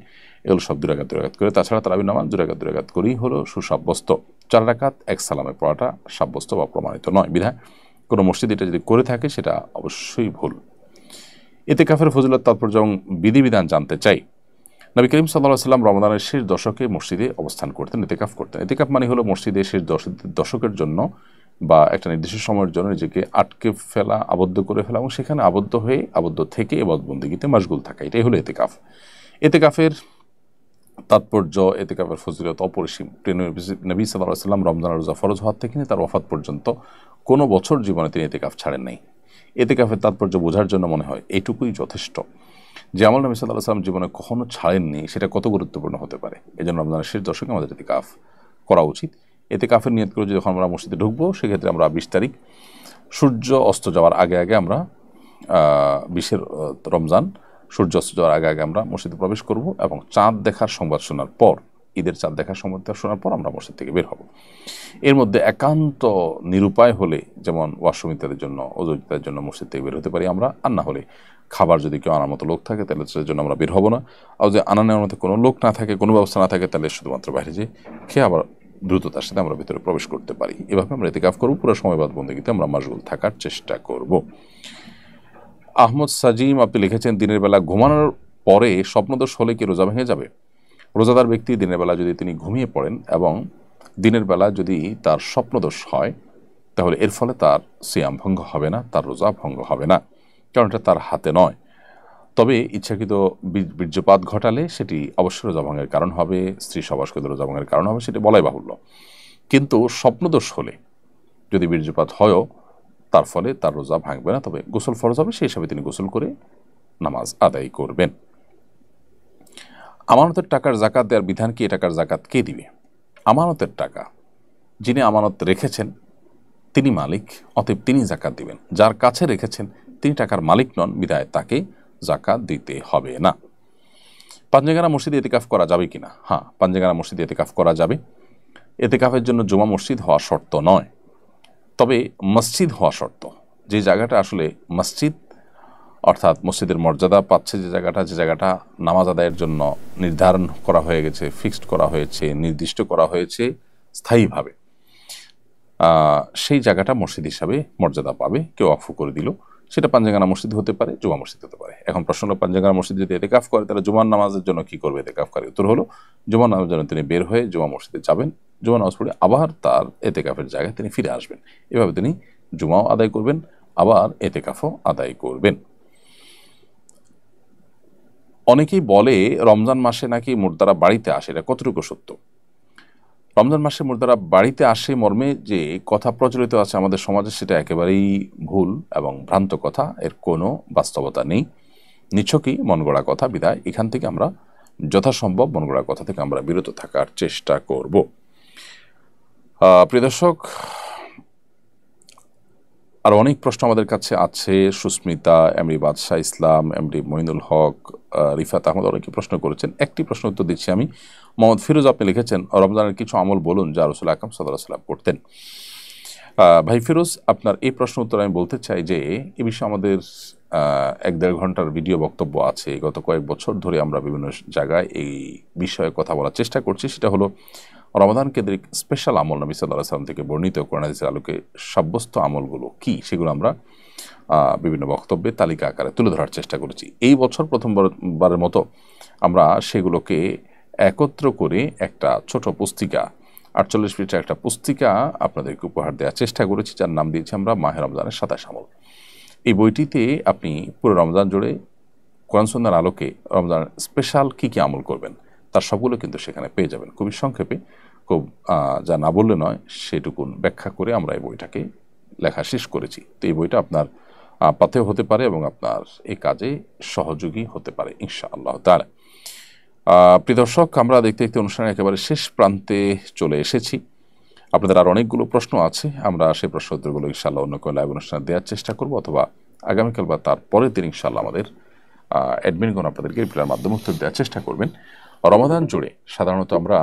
Speaker 2: এগুলো সব 2 রাকাত করে। তাছাড়া তারাবির নামাজ 2 রাকাত করেই হলো সুসাব্যস্ত। 4 রাকাত এক সালামে পড়াটা সাব্যস্ত বা প্রমাণিত নয়। বিধায় কোনো মসজিদ এটা যদি করে থাকে সেটা অবশ্যই ভুল। ইতিকাফের ফজিলত, তাৎপর্য এবং বিধিবিধান জানতে চাই। নবী করিম সাল্লাল্লাহু আলাইহি ওয়াসাল্লাম রমজানের শেষ দশকে মসজিদে অবস্থান করতেন, ইতিকাফ করতেন। ইতিকাফ মানে হলো মসজিদের শেষ দশকের জন্য বা একটা নির্দিষ্ট সময়ের জন্য নিজেকে আটকে ফেলা, আবদ্ধ করে ফেলা এবং সেখানে আবদ্ধ থেকে ইবাদতবন্দেগীতে মাশগুল থাকা, এটাই হলো ইতিকাফ। ইতিকাফের তাৎপর্য, ইতিকাফের ফজিলত অপরিসীম। নবী সাল্লাল্লাহু আলাইহি ওয়াসাল্লাম রমজানের রোজা ফরজ হওয়ার থেকে তার ওয়াফাত পর্যন্ত কোনো বছর জীবনে তিনি ইতিকাফ ছাড়েন নাই। ইতিকাফের তাৎপর্য বোঝার জন্য মনে হয় এইটুকুই যথেষ্ট, যে আমল নবী সাল্লাল্লাহু আলাইহি ওয়াসাল্লাম জীবনে কখনো ছাড়েননি সেটা কত গুরুত্বপূর্ণ হতে পারে। এই জন্য রমজানের শেষ দশকে আমাদের ইতিকাফ করা উচিত। ইতিকাফের নিয়ত করে যখন আমরা মসজিদে ঢুকবো, সেক্ষেত্রে আমরা 20 তারিখ সূর্য অস্ত যাওয়ার আগে আমরা 20 রমজান সূর্যাস্ত যাওয়ার আগে আগে আমরা মসজিদে প্রবেশ করব এবং চাঁদ দেখার সংবাদ শোনার পর, ঈদের চাঁদ দেখার সংবাদ শোনার পর আমরা মসজিদ থেকে বের হব। এর মধ্যে একান্ত নিরুপায় হলে, যেমন ওয়াশরুম ইত্যাদির জন্য, অজু ইত্যাদির জন্য মসজিদ থেকে বের হতে পারি আমরা। আর না হলে খাবার যদি কেউ আনার মতো লোক থাকে তাহলে সেটার জন্য আমরা বের হব না। আর যদি আনা নেওয়ার মতো কোনো লোক না থাকে, কোনো ব্যবস্থা না থাকে, তাহলে শুধুমাত্র বাইরে যে খেয়ে আবার দ্রুততার সাথে আমরা ভিতরে প্রবেশ করতে পারি। এভাবে আমরা ইতিকাফ করব। পুরো সময়বাদ বন্দেগীতে আমরা মাশগুল থাকার চেষ্টা করব। আহমদ সাজিম আপনি লিখেছেন, দিনের বেলা ঘুমানোর পরে স্বপ্নদোষ হলে কি রোজা ভেঙে যাবে? রোজাদার ব্যক্তি দিনের বেলা যদি তিনি ঘুমিয়ে পড়েন এবং দিনের বেলা যদি তার স্বপ্নদোষ হয়, তাহলে এর ফলে তার সিয়াম ভঙ্গ হবে না, তার রোজা ভঙ্গ হবে না, কারণ এটা তার হাতে নয়। তবে ইচ্ছাকৃত বীর্যপাত ঘটালে সেটি অবশ্যই রোজা ভঙ্গের কারণ হবে, স্ত্রী সবাসকৃত রোজা ভঙ্গের কারণ হবে, সেটি বলাই বাহুল্য। কিন্তু স্বপ্নদোষ হলে যদি বীর্যপাত হয়ও, তার ফলে তার রোজা ভাঙবে না, তবে গোসল ফরজ হবে, সেই হিসাবে তিনি গোসল করে নামাজ আদায় করবেন। আমানতের টাকার জাকাত দেওয়ার বিধান কি? এ টাকার জাকাত কে দিবে? আমানতের টাকা যিনি আমানত রেখেছেন তিনি মালিক, অতএব তিনি জাকাত দিবেন। যার কাছে রেখেছেন তিনি টাকার মালিক নন, বিধায় তাকে জাকাত দিতে হবে না। পাঞ্জেগানা মসজিদে ইতিকাফ করা যাবে কিনা? হ্যাঁ, পাঞ্জেগানা মসজিদে ইতিকাফ করা যাবে। ইতিকাফের জন্য জুমা মসজিদ হওয়া শর্ত নয়, তবে মসজিদ হওয়া শর্ত। যে জায়গাটা আসলে মসজিদ, অর্থাৎ মসজিদের মর্যাদা পাচ্ছে, যে জায়গাটা নামাজ আদায়ের জন্য নির্ধারণ করা হয়ে গেছে, ফিক্সড করা হয়েছে, নির্দিষ্ট করা হয়েছে স্থায়ীভাবে, সেই জায়গাটা মসজিদ হিসাবে মর্যাদা পাবে। কেউ ওয়াকফ করে দিল, সেটা পাঞ্জেগানা মসজিদ হতে পারে, জুমা মসজিদ হতে পারে। এখন প্রশ্ন হলো, পাঞ্জেগানা মসজিদ যদি ইতিকাফ করে তাহলে জুমার নামাজের জন্য কি করবে ইতিকাফকারী? উত্তর হলো, জুমার নামাজের জন্য তিনি বের হয়ে জুমা মসজিদে যাবেন, জুমা নামাজ পড়ে আবার তার ইতিকাফের জায়গায় তিনি ফিরে আসবেন। এভাবে তিনি জুমাও আদায় করবেন, আবার ইতিকাফও আদায় করবেন। অনেকেই বলে রমজান মাসে নাকি মুর্দারা বাড়িতে আসে, এটা কতটুকু সত্য? রমজান মাসে মুর্দারা বাড়িতে আসে মর্মে যে কথা প্রচলিত আছে আমাদের সমাজে, সেটা একেবারেই ভুল এবং ভ্রান্ত কথা। এর কোনো বাস্তবতা নেই, নিছকই মন গড়া কথা। বিধায় এখান থেকে আমরা যথাসম্ভব মন গড়া কথা থেকে আমরা বিরত থাকার চেষ্টা করব। প্রিয় দর্শক, আর অনেক প্রশ্ন আমাদের কাছে আছে। সুস্মিতা, এমডি বাদশাহ ইসলাম, এমডি মহিনুল হক, রিফাত আহমদ অনেকে প্রশ্ন করেছেন। একটি প্রশ্ন উত্তর দিচ্ছি আমি। মোহাম্মদ ফিরোজ আপনি লিখেছেন, রমজানের কিছু আমল বলুন যা রাসূল আকরাম সাল্লাল্লাহু আলাইহি ওয়াসাল্লাম করতেন। ভাই ফিরোজ, আপনার এই প্রশ্ন উত্তর আমি বলতে চাই যে এ বিষয়ে আমাদের 1-1.5 ঘন্টার ভিডিও বক্তব্য আছে। গত কয়েক বছর ধরে আমরা বিভিন্ন জায়গায় এই বিষয়ে কথা বলার চেষ্টা করছি। সেটা হলো রমাদান কেন্দ্রিক স্পেশাল আমল নবী সাল্লাল্লাহু আলাইহি ওয়াসাল্লাম থেকে বর্ণিত কোরআন হাদিসের আলোকে সাব্যস্ত আমলগুলো কি, সেগুলো আমরা বিভিন্ন বক্তব্যে তালিকা আকারে তুলে ধরার চেষ্টা করেছি। এই বছর প্রথমবারের মতো আমরা সেগুলোকে একত্র করে একটা ছোট পুস্তিকা, 48 পৃষ্ঠার একটা পুস্তিকা আপনাদেরকে উপহার দেওয়ার চেষ্টা করেছি, যার নাম দিয়েছি আমরা মাহে রমজানের 27 আমল। এই বইটিতে আপনি পুরো রমজান জুড়ে কোরআন সুন্নাহর আলোকে রমজানের স্পেশাল কী কী আমল করবেন তার সবগুলো কিন্তু সেখানে পেয়ে যাবেন। খুবই সংক্ষেপে, খুব যা না বললে নয় সেটুকুন ব্যাখ্যা করে আমরা এই বইটাকে লেখা শেষ করেছি। তো এই বইটা আপনার পাথেয় হতে পারে এবং আপনার এই কাজে সহযোগী হতে পারে ইনশাআল্লাহ তাআলা। প্রিয় দর্শক, আমরা দেখতে দেখতে অনুষ্ঠানের একেবারে শেষ প্রান্তে চলে এসেছি। আপনাদের আর অনেকগুলো প্রশ্ন আছে, আমরা সেই প্রশ্ন উত্তরগুলো ইনশাআল্লাহ অন্য কোনো লাইভ অনুষ্ঠানে দেওয়ার চেষ্টা করব, অথবা আগামীকাল বা তার পরের দিন ইনশাআল্লাহ আমাদের অ্যাডমিনগণ আপনাদেরকে রিপ্লাইয়ের মাধ্যমে উত্তর দেওয়ার চেষ্টা করবেন। রমাদান জুড়ে সাধারণত আমরা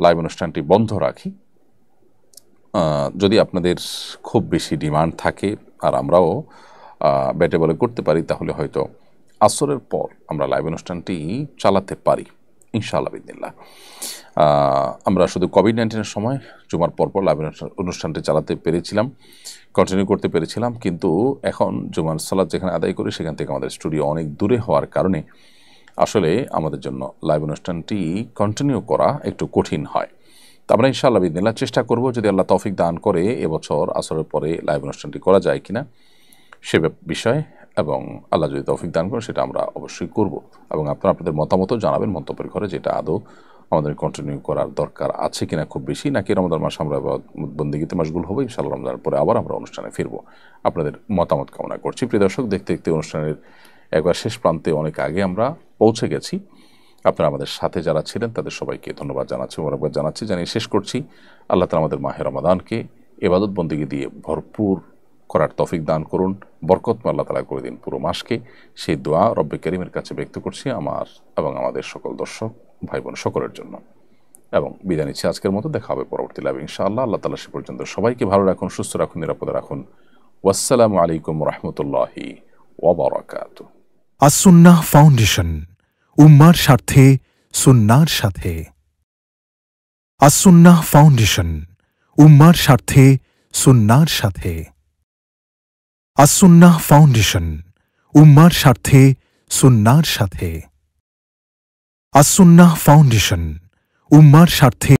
Speaker 2: লাইভ অনুষ্ঠানটি বন্ধ রাখি। যদি আপনাদের খুব বেশি ডিমান্ড থাকে আর আমরাও ব্যাটে বলে করতে পারি, তাহলে হয়তো আসরের পর আমরা লাইভ অনুষ্ঠানটি চালাতে পারি ইনশাআল্লাহ বিদিনিল্লাহ। আমরা শুধু কোভিড-19 সময় জুমার পরপর লাইভ অনুষ্ঠানটি চালাতে পেরেছিলাম, কন্টিনিউ করতে পেরেছিলাম, কিন্তু এখন জুমার সালাত যেখানে আদায় করি সেখান থেকে আমাদের স্টুডিও অনেক দূরে হওয়ার কারণে আসলে আমাদের জন্য লাইভ অনুষ্ঠানটি কন্টিনিউ করা একটু কঠিন হয়। তো আমরা ইনশাআল্লাহ বিদিনিল্লাহ চেষ্টা করব, যদি আল্লাহ তৌফিক দান করে এবছর আসরের পরে লাইভ অনুষ্ঠানটি করা যায় কিনা সে বিষয়ে, এবং আল্লাহ যদি তৌফিক দান করে সেটা আমরা অবশ্যই করব। এবং আপনারা আপনাদের মতামত জানাবেন মন্তব্যের ঘরে, যেটা আদৌ আমাদের কন্টিনিউ করার দরকার আছে কিনা খুব বেশি, নাকি রমজান মাস আমরা বন্দেগীতে মশগুল হবো। ইনশাআল্লাহ রমজানের পরে আবার আমরা অনুষ্ঠানে ফিরবো। আপনাদের মতামত কামনা করছি। প্রিয় দর্শক, দেখতে দেখতে অনুষ্ঠানের একবার শেষ প্রান্তে অনেক আগে আমরা পৌঁছে গেছি। আপনারা আমাদের সাথে যারা ছিলেন তাদের সবাইকে ধন্যবাদ জানাচ্ছি, মোবারকবাদ জানাচ্ছি, জানিয়ে শেষ করছি। আল্লাহ তাআলা আমাদের মাহে রমাদানকে ইবাদত বন্দেগী দিয়ে ভরপুর করার তৌফিক দান করুন, বরকতময় আল্লাহ তাআলা করে দিন পুরো মাসকে। সেই দোয়া রব্বে কারীমের কাছে ব্যক্ত করছি আমার এবং আমাদের সকল দর্শক ভাই বোন সকলের জন্য, এবং বিদায় নিচ্ছি আজকের মতো। দেখা হবে পরবর্তী লাইভে ইনশাআল্লাহ। আল্লাহ তাআলা সে পর্যন্ত সবাইকে ভালো রাখুন, সুস্থ রাখুন, নিরাপদে রাখুন। ওয়াসসালামু আলাইকুম ওয়া রাহমাতুল্লাহি ওয়া বারাকাতুহু।
Speaker 3: আসুন্নাহ ফাউন্ডেশন, উম্মার স্বার্থে সুন্নাহর সাথে। আসুন্নাহ ফাউন্ডেশন, উম্মার স্বার্থে সুন্নাহর সাথে। আসুন্নাহ ফাউন্ডেশন, উম্মার স্বার্থে সুন্নাহর সাথে। আসুন্নাহ ফাউন্ডেশন, উম্মার স্বার্থে